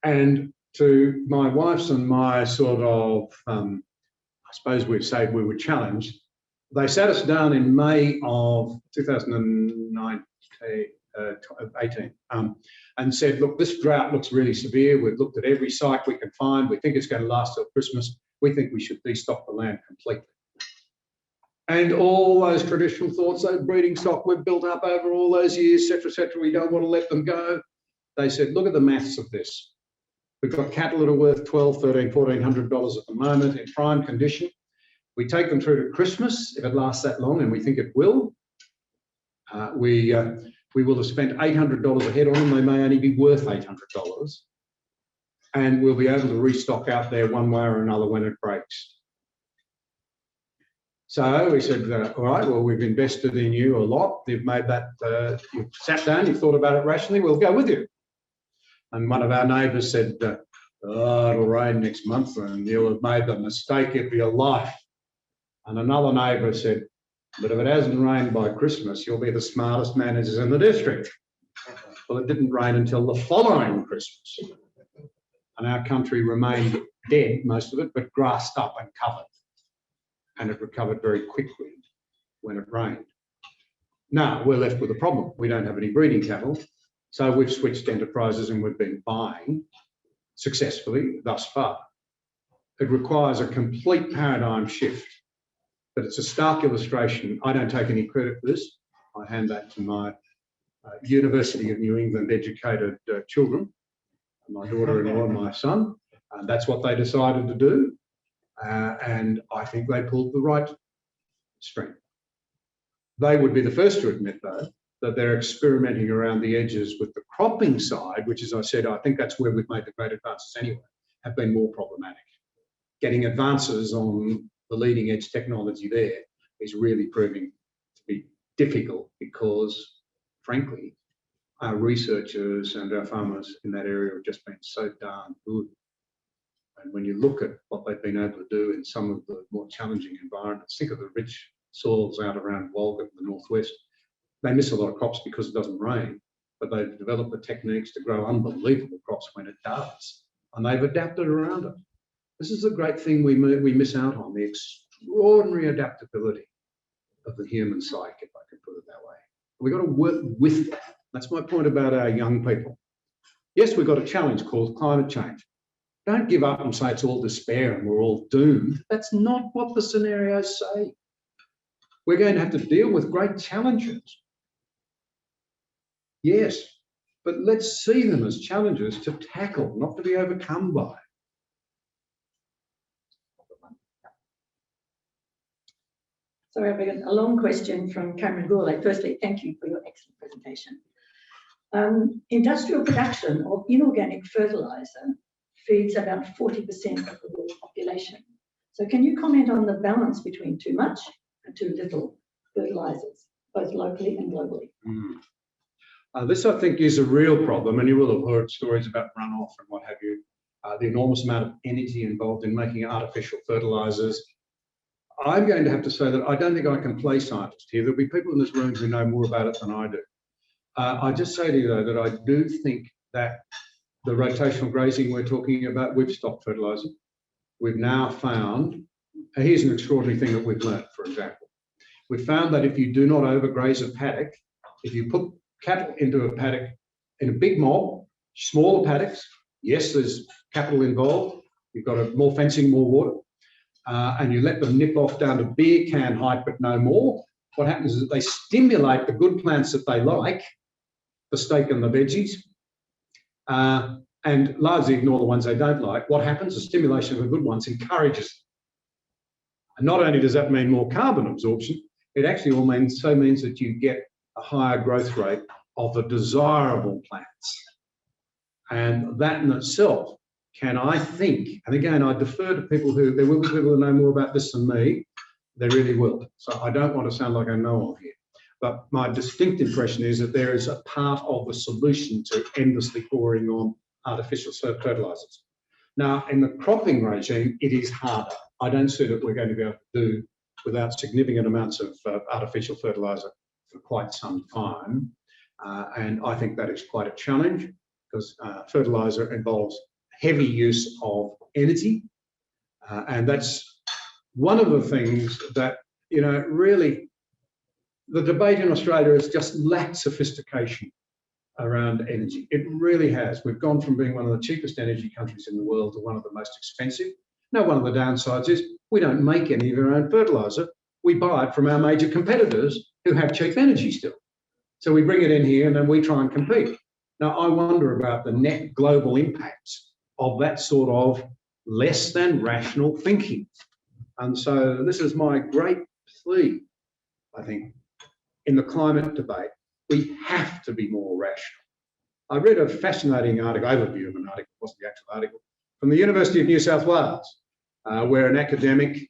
And to my wife's and my sort of, I suppose we'd say we were challenged, they sat us down in May of 2018 and said, look, this drought looks really severe. We've looked at every site we can find. We think it's going to last till Christmas. We think we should destock the land completely. And all those traditional thoughts, those breeding stock we've built up over all those years, et cetera, we don't want to let them go. They said, look at the maths of this. We've got cattle that are worth $1,200, $1,300, $1,400 at the moment in prime condition. We take them through to Christmas, if it lasts that long, and we think it will. We will have spent $800 a head on them. They may only be worth $800. And we'll be able to restock out there one way or another when it breaks. So we said, all right, well, we've invested in you a lot. You've made that, you've sat down, you've thought about it rationally, we'll go with you. And one of our neighbours said, oh, it'll rain next month and you'll have made the mistake of your life. And another neighbour said, but if it hasn't rained by Christmas, you'll be the smartest managers in the district. Well, it didn't rain until the following Christmas. And our country remained dead, most of it, but grassed up and covered. And it recovered very quickly when it rained. Now, we're left with a problem. We don't have any breeding cattle. So we've switched enterprises and we've been buying successfully thus far. It requires a complete paradigm shift. But it's a stark illustration. I don't take any credit for this. I hand that to my University of New England educated children, my daughter-in-law and my son. And that's what they decided to do. And I think they pulled the right string. They would be the first to admit, though, that they're experimenting around the edges with the cropping side, which, as I said, I think that's where we've made the great advances anyway, have been more problematic. Getting advances on the leading edge technology there is really proving to be difficult because, frankly, our researchers and our farmers in that area have just been so darn good. And when you look at what they've been able to do in some of the more challenging environments, think of the rich soils out around Walgett in the northwest. They miss a lot of crops because it doesn't rain, but they've developed the techniques to grow unbelievable crops when it does, and they've adapted around it. This is the great thing we miss out on, the extraordinary adaptability of the human psyche, if I can put it that way. We've got to work with that. That's my point about our young people. Yes, we've got a challenge called climate change. Don't give up and say it's all despair and we're all doomed. That's not what the scenarios say. We're going to have to deal with great challenges. Yes, but let's see them as challenges to tackle, not to be overcome by. So we have a long question from Cameron Gourlay. Firstly, thank you for your excellent presentation. Industrial production of inorganic fertiliser feeds about 40% of the world population. So can you comment on the balance between too much and too little fertilisers, both locally and globally? This, I think, is a real problem, and you will have heard stories about runoff and what have you, the enormous amount of energy involved in making artificial fertilisers. I'm going to have to say that I don't think I can play scientist here. There'll be people in this room who know more about it than I do. I just say to you, though, that I do think that the rotational grazing we're talking about, we've stopped fertilising. We've now found, here's an extraordinary thing that we've learned, for example. We've found that if you do not overgraze a paddock, if you put cattle into a paddock in a big mob, smaller paddocks, yes, there's capital involved, you've got more fencing, more water, and you let them nip off down to beer can height but no more, what happens is that they stimulate the good plants that they like, the steak and the veggies, and largely ignore the ones they don't like. What happens? The stimulation of the good ones encourages them. And not only does that mean more carbon absorption, it actually all means that you get a higher growth rate of the desirable plants. And that in itself can, I think, and again, I defer to people who, there will be people who know more about this than me, they really will. So I don't want to sound like I know all here. But my distinct impression is that there is a part of the solution to endlessly pouring on artificial fertilisers. Now, in the cropping regime, it is harder. I don't see that we're going to be able to do without significant amounts of artificial fertiliser for quite some time. And I think that is quite a challenge because fertiliser involves heavy use of energy. And that's one of the things that, you know, really, the debate in Australia has just lacked sophistication around energy. It really has. We've gone from being one of the cheapest energy countries in the world to one of the most expensive. Now, one of the downsides is we don't make any of our own fertiliser. We buy it from our major competitors who have cheap energy still. So we bring it in here and then we try and compete. Now, I wonder about the net global impacts of that sort of less than rational thinking. And so this is my great plea, I think, in the climate debate. We have to be more rational. I read a fascinating article, overview of an article, it wasn't the actual article, from the University of New South Wales, where an academic,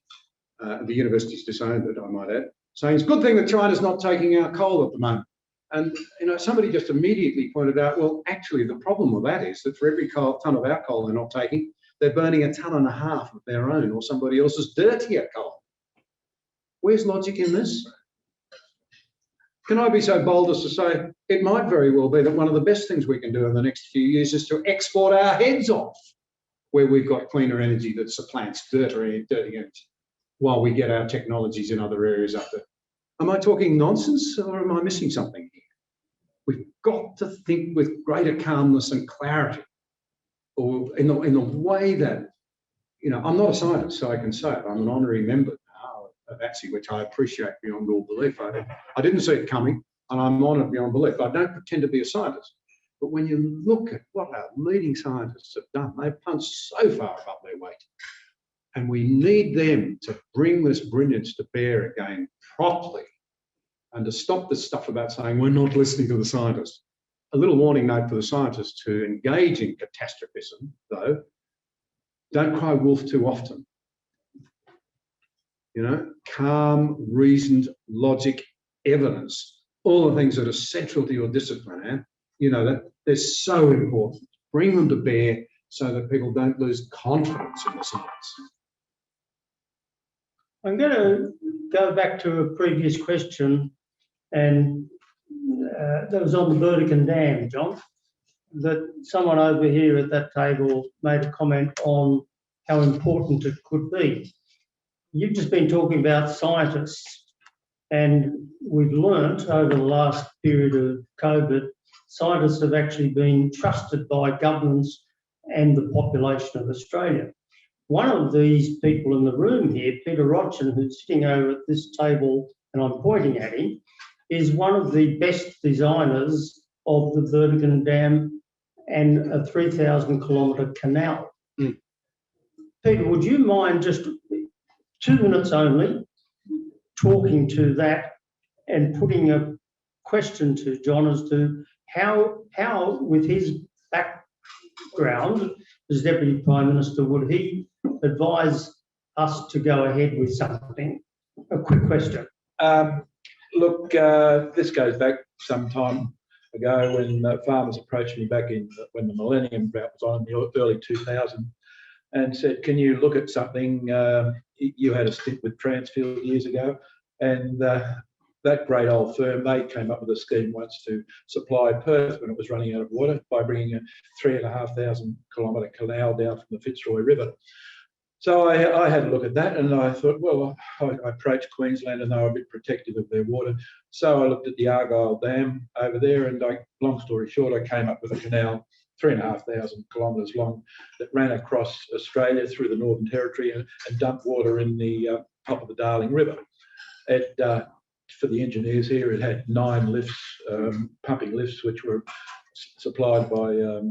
the university's disowned it, I might add, saying it's a good thing that China's not taking our coal at the moment. And, you know, somebody just immediately pointed out, well, actually, the problem with that is that for every tonne of our coal they're not taking, they're burning 1.5 tonnes of their own or somebody else's dirtier coal. Where's logic in this? Can I be so bold as to say it might very well be that one of the best things we can do in the next few years is to export our heads off where we've got cleaner energy that supplants dirty energy while we get our technologies in other areas up there. Am I talking nonsense or am I missing something here? We've got to think with greater calmness and clarity, or in the way that, you know, I'm not a scientist, so I can say it. I'm an honorary member now of ATSE, which I appreciate beyond all belief. I didn't see it coming, and I'm honoured beyond belief. I don't pretend to be a scientist. But when you look at what our leading scientists have done, they've punched so far above their weight. And we need them to bring this brilliance to bear again properly and to stop this stuff about saying we're not listening to the scientists. A little warning note for the scientists to engage in catastrophism, though. Don't cry wolf too often. You know, calm, reasoned, logic, evidence, all the things that are central to your discipline, and you know that they're so important. Bring them to bear so that people don't lose confidence in the science. I'm going to go back to a previous question, and that was on the Burdekin Dam, John, that someone over here at that table made a comment on how important it could be. You've just been talking about scientists, and we've learnt over the last period of COVID, scientists have actually been trusted by governments and the population of Australia. One of these people in the room here, Peter Rotchen, who's sitting over at this table, and I'm pointing at him, is one of the best designers of the Burdekin Dam and a 3,000-kilometre canal. Mm. Peter, would you mind just 2 minutes only talking to that and putting a question to John as to how with his background as Deputy Prime Minister, would he advise us to go ahead with something? A quick question. Look, this goes back some time ago when farmers approached me back in when the Millennium Drought was on in the early 2000s and said, can you look at something? You had a stint with Transfield years ago, and that great old firm, they came up with a scheme once to supply Perth when it was running out of water by bringing a 3,500-kilometre canal down from the Fitzroy River. So I had a look at that, and I thought, well, I approached Queensland and they were a bit protective of their water. So I looked at the Argyle Dam over there, and long story short, I came up with a canal 3,500 kilometres long that ran across Australia through the Northern Territory and dumped water in the top of the Darling River. For the engineers here, it had 9 lifts, pumping lifts, which were supplied by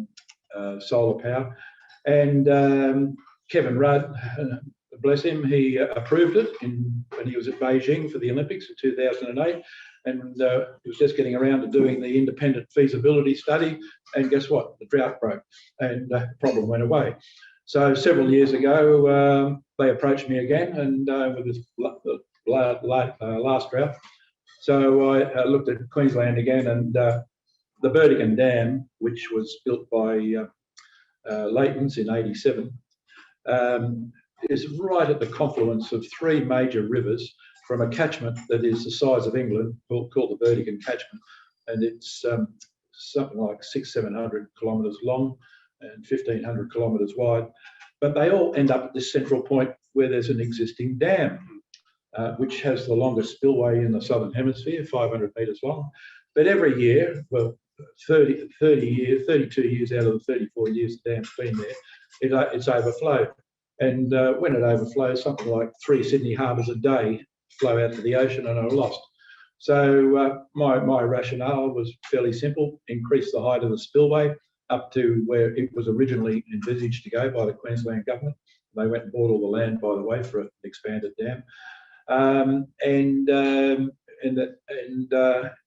solar power. And Kevin Rudd, bless him, he approved it when he was at Beijing for the Olympics in 2008. And he was just getting around to doing the independent feasibility study. And guess what? The drought broke and the problem went away. So several years ago, they approached me again and with this last drought. So I looked at Queensland again, and the Burdekin Dam, which was built by Leighton's in '87, is right at the confluence of 3 major rivers from a catchment that is the size of England, called the Burdekin catchment, and it's something like 600-700 kilometres long and 1,500 kilometres wide. But they all end up at this central point where there's an existing dam, which has the longest spillway in the southern hemisphere, 500 metres long. But every year, well, 32 years out of the 34 years the dam's been there, it's overflowed. And when it overflows, something like 3 Sydney harbours a day flow out to the ocean and are lost. So my rationale was fairly simple: increase the height of the spillway up to where it was originally envisaged to go by the Queensland government. They went and bought all the land, by the way, for an expanded dam.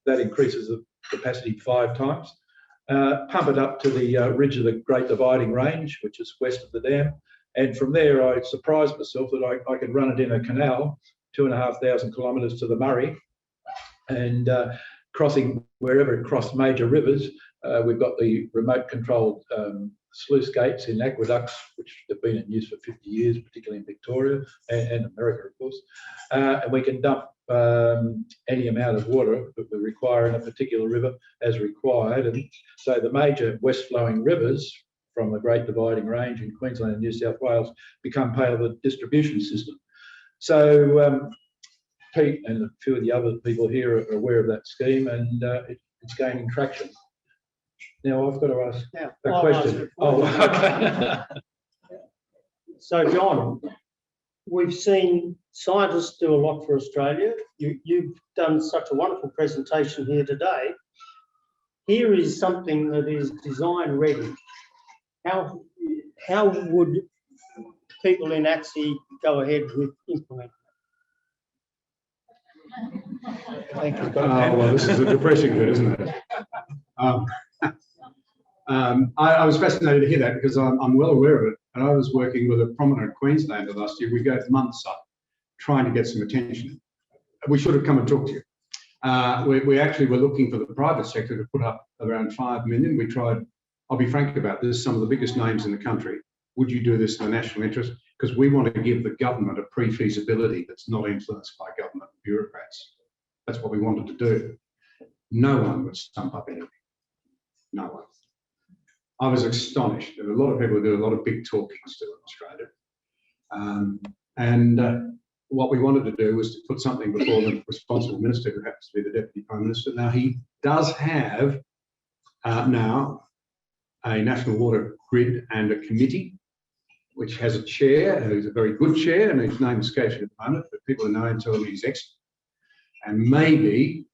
That increases the capacity 5 times. Pump it up to the ridge of the Great Dividing Range, which is west of the dam. And from there, I surprised myself that I could run it in a canal, 2,500 kilometres to the Murray, and crossing wherever it crossed major rivers. We've got the remote-controlled sluice gates in aqueducts, which have been in use for 50 years, particularly in Victoria and America, of course. And we can dump any amount of water that we require in a particular river as required. And so the major west-flowing rivers from the Great Dividing Range in Queensland and New South Wales become part of the distribution system. So Pete and a few of the other people here are aware of that scheme, and it's gaining traction. Now I've got to ask a question. Oh, okay. So, John, we've seen scientists do a lot for Australia. You've done such a wonderful presentation here today. Here is something that is design ready. How would people in ATSE go ahead with implementing it? Thank you. Oh, well, this is a depressing bit, isn't it? I was fascinated to hear that because I'm well aware of it. And I was working with a prominent Queenslander last year. We go months up trying to get some attention. We should have come and talked to you. We actually were looking for the private sector to put up around 5 million. We tried, I'll be frank about this, some of the biggest names in the country. Would you do this in the national interest? Because we want to give the government a pre-feasibility that's not influenced by government bureaucrats. That's what we wanted to do. No one would stump up anything. No one. I was astonished. There were a lot of people do a lot of big talking still in Australia. What we wanted to do was to put something before the responsible minister, who happens to be the Deputy Prime Minister. Now, he does have now a national water grid and a committee, which has a chair, who's a very good chair, and his name escapes me at the moment, but people who know him tell me he's excellent. And maybe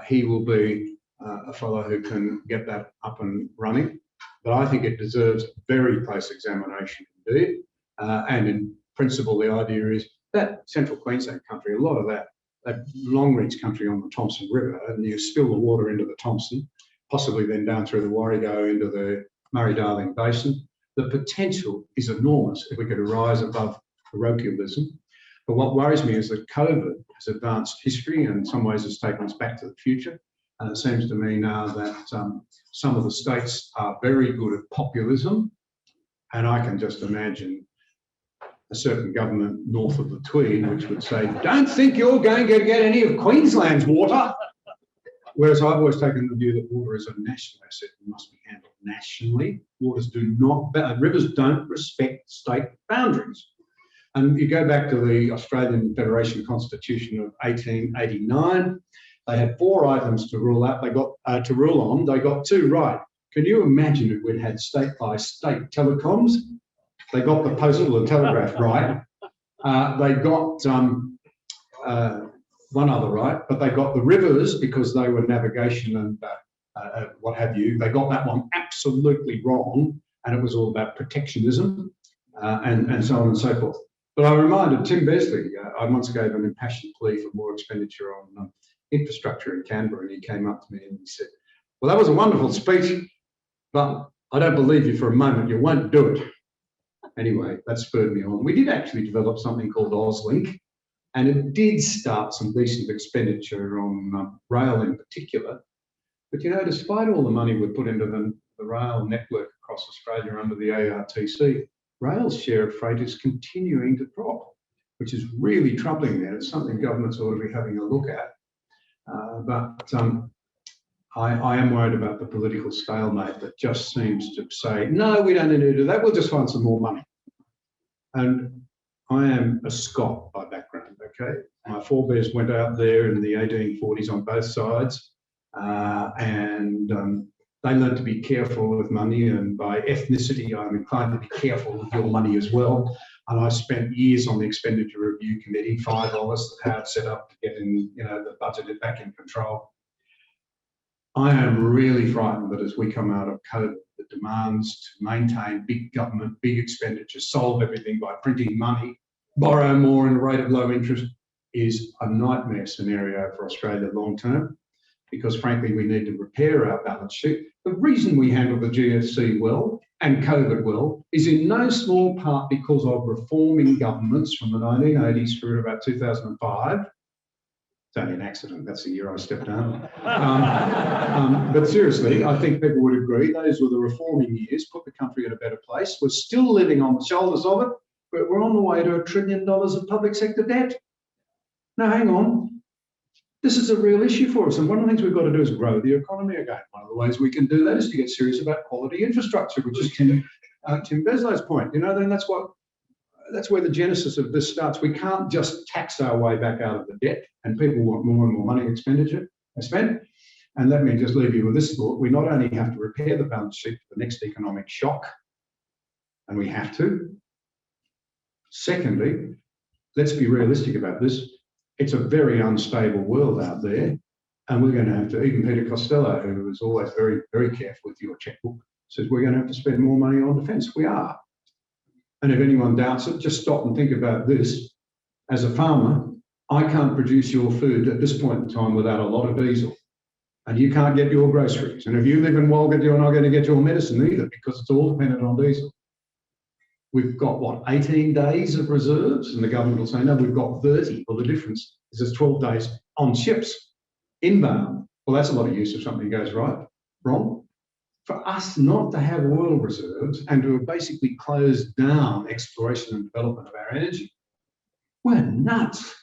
he will be a fellow who can get that up and running. But I think it deserves very close examination indeed. And in principle, the idea is that central Queensland country, a lot of that long reach country on the Thomson River, and you spill the water into the Thomson, possibly then down through the Warrego into the Murray-Darling Basin. The potential is enormous if we could rise above parochialism. But what worries me is that COVID has advanced history and in some ways has taken us back to the future. And it seems to me now that some of the states are very good at populism. And I can just imagine a certain government north of the Tweed which would say, don't think you're going to get any of Queensland's water. Whereas I've always taken the view that water is a national asset and must be handled nationally. Rivers don't respect state boundaries. And you go back to the Australian Federation Constitution of 1889, they had 4 items to rule out. They got to rule on. They got 2 right. Can you imagine if we'd had state-by-state telecoms? They got the postal and telegraph right. They got one other right, but they got the rivers because they were navigation and what have you. They got that one absolutely wrong, and it was all about protectionism and so on and so forth. But I reminded Tim Besley, I once gave an impassioned plea for more expenditure on infrastructure in Canberra, and he came up to me and he said, well, that was a wonderful speech, but I don't believe you for a moment, you won't do it. Anyway, that spurred me on. We did actually develop something called AusLink, and it did start some decent expenditure on rail in particular. But, you know, despite all the money we put into the rail network across Australia under the ARTC, rail's share of freight is continuing to drop, which is really troubling there. It's something governments ought to be having a look at. I am worried about the political stalemate that just seems to say, no, we don't need to do that, we'll just find some more money. And I am a Scot by background, okay? My forebears went out there in the 1840s on both sides, and they learned to be careful with money, and by ethnicity, I'm inclined to be careful with your money as well. And I spent years on the Expenditure Review Committee, 5 August, how it's set up to get the budget back in control. I am really frightened that as we come out of COVID, the demands to maintain big government, big expenditure, solve everything by printing money, borrow more in a rate of low interest is a nightmare scenario for Australia long term, because frankly, we need to repair our balance sheet. The reason we handle the GFC well and COVID well is in no small part because of reforming governments from the 1980s through to about 2005. It's only an accident, that's the year I stepped down. But seriously, I think people would agree those were the reforming years, put the country in a better place. We're still living on the shoulders of it, but we're on the way to $1 trillion of public sector debt. Now, hang on. This is a real issue for us, and one of the things we've got to do is grow the economy again. One of the ways we can do that is to get serious about quality infrastructure, which is Tim Besley's point. You know, then that's where the genesis of this starts. We can't just tax our way back out of the debt, and people want more and more money expenditure spent. And let me just leave you with this thought. We not only have to repair the balance sheet for the next economic shock, and we have to. Secondly, let's be realistic about this. It's a very unstable world out there, and we're going to have to, even Peter Costello, who is always very, very careful with your checkbook, says we're going to have to spend more money on defence. We are. And if anyone doubts it, just stop and think about this. As a farmer, I can't produce your food at this point in time without a lot of diesel. And you can't get your groceries. And if you live in Walgett, you're not going to get your medicine either, because it's all dependent on diesel. We've got, what, 18 days of reserves? And the government will say, no, we've got 30. Well, the difference is there's 12 days on ships, inbound. Well, that's a lot of use if something goes wrong. For us not to have oil reserves and to have basically closed down exploration and development of our energy, we're nuts.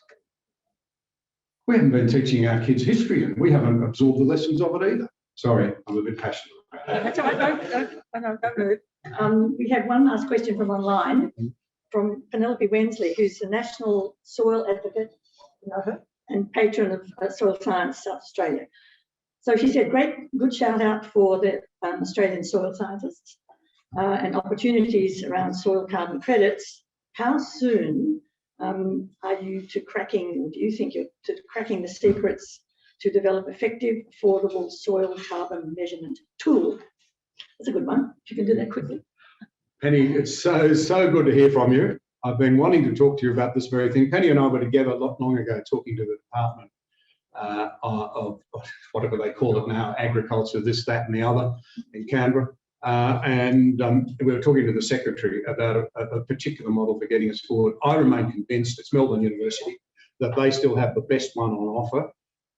We haven't been teaching our kids history and we haven't absorbed the lessons of it either. Sorry, I'm a bit passionate about that. That's all right, don't move. We have one last question from online, from Penelope Wensley, who's the National Soil Advocate, you know her, and patron of Soil Science South Australia. So she said, good shout out for the Australian soil scientists and opportunities around soil carbon credits. How soon are you to cracking, or do you think you're to cracking the secrets to develop effective, affordable soil carbon measurement tool? That's a good one. If you can do that quickly. Penny, it's so good to hear from you. I've been wanting to talk to you about this very thing. Penny and I were together a lot long ago talking to the Department of whatever they call it now, agriculture, this, that and the other in Canberra. And we were talking to the Secretary about a particular model for getting us forward. I remain convinced, it's Melbourne University, that they still have the best one on offer.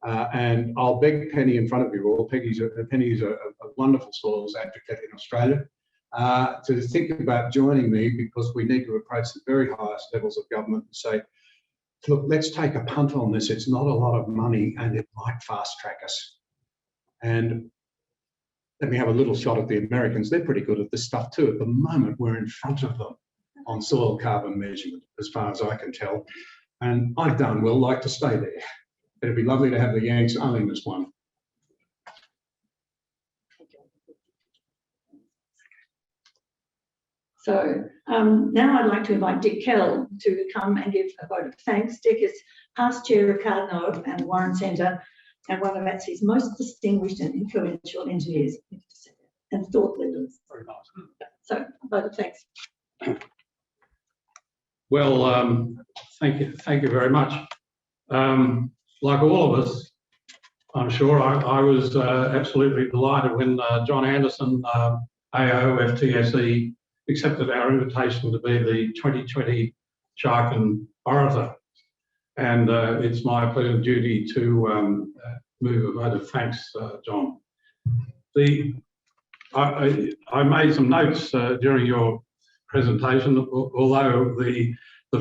And I'll beg Penny in front of you all, Penny's a wonderful soils advocate in Australia, to think about joining me, because we need to approach the very highest levels of government and say, look, let's take a punt on this. It's not a lot of money and it might fast track us. And let me have a little shot at the Americans. They're pretty good at this stuff too. At the moment, we're in front of them on soil carbon measurement, as far as I can tell. And I darn well like to stay there. It'd be lovely to have the Yanks own this one. So now I'd like to invite Dick Kell to come and give a vote of thanks. Dick is past chair of Cardno and Warren Centre and one of ATSE's most distinguished and influential engineers and thought leaders. Very nice. So, vote of thanks. Well, thank you very much. Like all of us, I'm sure I was absolutely delighted when John Anderson, AO, FTSE, accepted our invitation to be the 2020 Chaikin Orator. And it's my pleasure duty to move a vote of thanks, John. I made some notes during your presentation, although the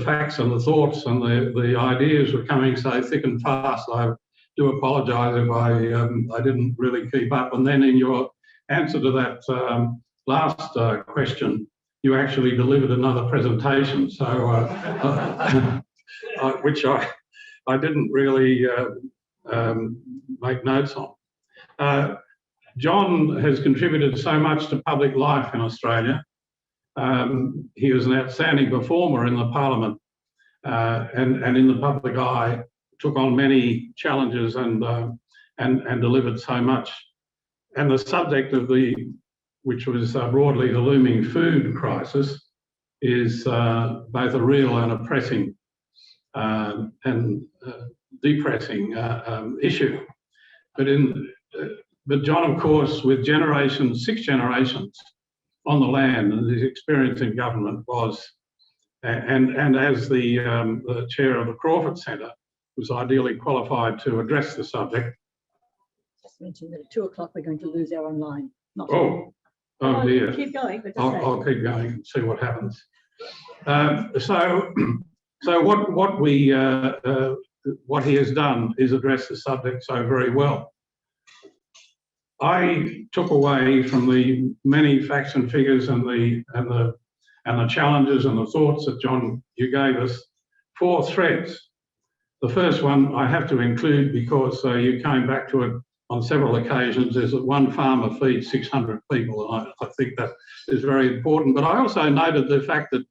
facts and the thoughts and the ideas were coming so thick and fast. I do apologise if I didn't really keep up. And then in your answer to that last question, you actually delivered another presentation, so which I didn't really make notes on. John has contributed so much to public life in Australia. He was an outstanding performer in the Parliament and in the public eye, took on many challenges and delivered so much. And the subject of which was broadly the looming food crisis, is both a real and a pressing and depressing issue. But John, of course, with 6 generations on the land, and his experience in government was, and as the chair of the Crawford Centre, was ideally qualified to address the subject. Just mentioned that at 2 o'clock we're going to lose our online. Oh dear. Keep going. But I'll keep going and see what happens. So what he has done is address the subject so very well. I took away from the many facts and figures and the challenges and the thoughts that, John, you gave us 4 threads. The first one I have to include because you came back to it on several occasions, is that one farmer feeds 600 people. And I think that is very important. But I also noted the fact that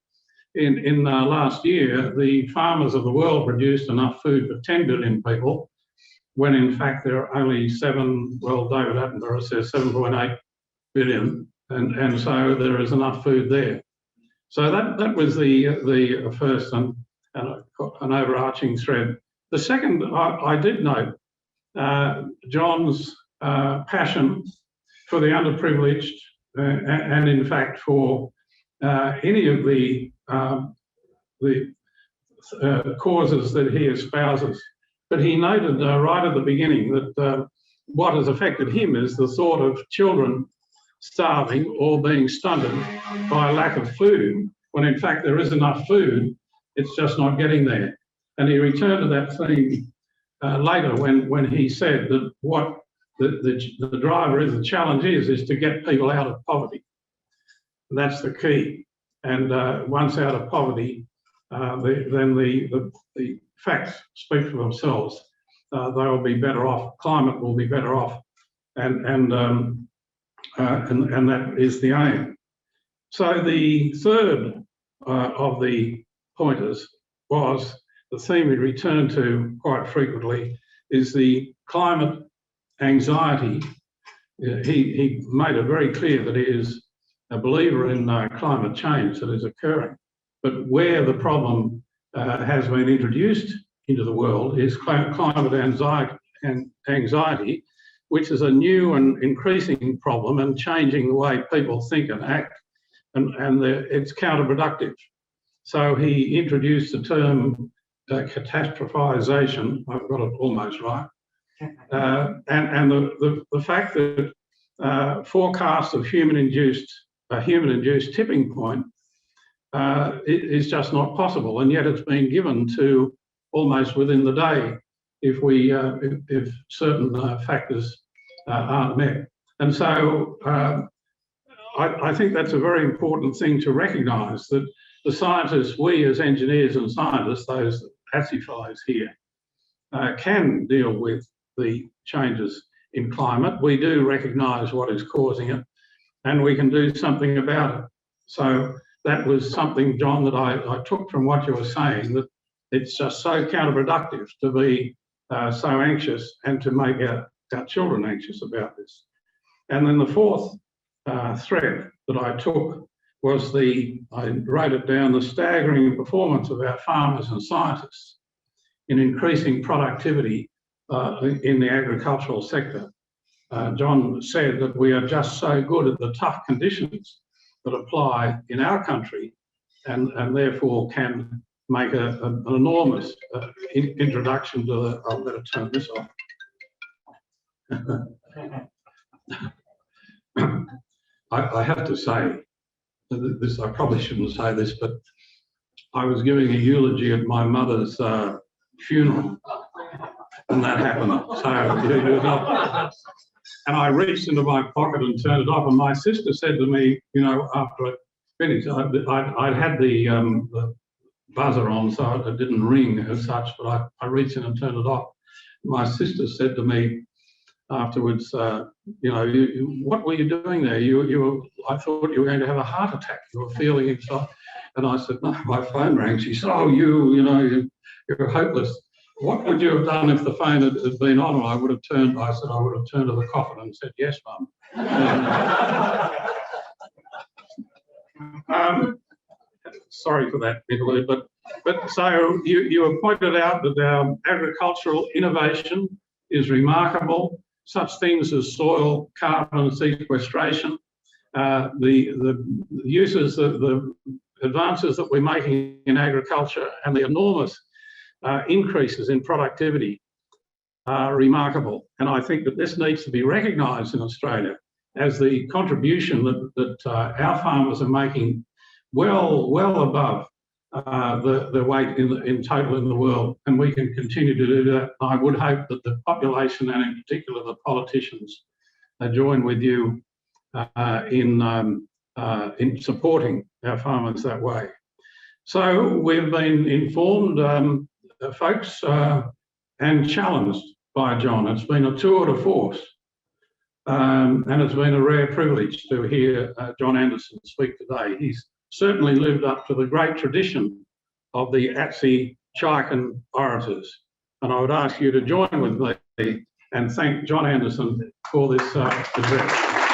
in last year, the farmers of the world produced enough food for 10 billion people, when in fact there are only David Attenborough says 7.8 billion. And so there is enough food there. So that was the first and an overarching thread. The second, I did note John's passion for the underprivileged and in fact for any of the causes that he espouses. But he noted right at the beginning that what has affected him is the thought of children starving or being stunted by a lack of food, when in fact there is enough food, it's just not getting there. And he returned to that theme later when he said that what the driver is, the challenge is to get people out of poverty. That's the key. And once out of poverty, then the facts speak for themselves. They will be better off. Climate will be better off, and that is the aim. So the third of the pointers was the theme we return to quite frequently is the climate anxiety. He made it very clear that he is a believer in climate change that is occurring, but where the problem has been introduced into the world is climate anxiety, which is a new and increasing problem and changing the way people think and act, and it's counterproductive. So he introduced the term catastrophization. I've got it almost right, and the fact that forecasts of human-induced tipping point is just not possible, and yet it's been given to almost within the day if certain factors aren't met. And so I think that's a very important thing to recognise, that the scientists, we as engineers and scientists, those ATSE fellows here, can deal with the changes in climate. We do recognise what is causing it, and we can do something about it. So that was something, John, that I took from what you were saying, that it's just so counterproductive to be so anxious and to make our children anxious about this. And then the fourth thread that I took was I wrote it down, the staggering performance of our farmers and scientists in increasing productivity in the agricultural sector. John said that we are just so good at the tough conditions that apply in our country, and therefore can make an enormous introduction to the. I'll better turn this off. I have to say this. I probably shouldn't say this, but I was giving a eulogy at my mother's funeral, and that happened. So. And I reached into my pocket and turned it off. And my sister said to me, you know, after I finished, I'd had the buzzer on, so it didn't ring as such, but I reached in and turned it off. My sister said to me afterwards, you know, what were you doing there? I thought you were going to have a heart attack. You were feeling inside. And I said, no, my phone rang. She said, oh, you're hopeless. What would you have done if the phone had been on? I would have turned. I said I would have turned to the coffin and said, "Yes, Mum." Sorry for that interlude, but so you have pointed out that our agricultural innovation is remarkable. Such things as soil carbon sequestration, the uses, the advances that we're making in agriculture, and the enormous increases in productivity are remarkable. And I think that this needs to be recognised in Australia as the contribution that our farmers are making well above the weight in total in the world. And we can continue to do that. I would hope that the population, and in particular the politicians, join with you in supporting our farmers that way. So we've been informed, folks, and challenged by John. It's been a tour de force, and it's been a rare privilege to hear John Anderson speak today. He's certainly lived up to the great tradition of the ATSE Chaikin Orators, and I would ask you to join with me and thank John Anderson for this address.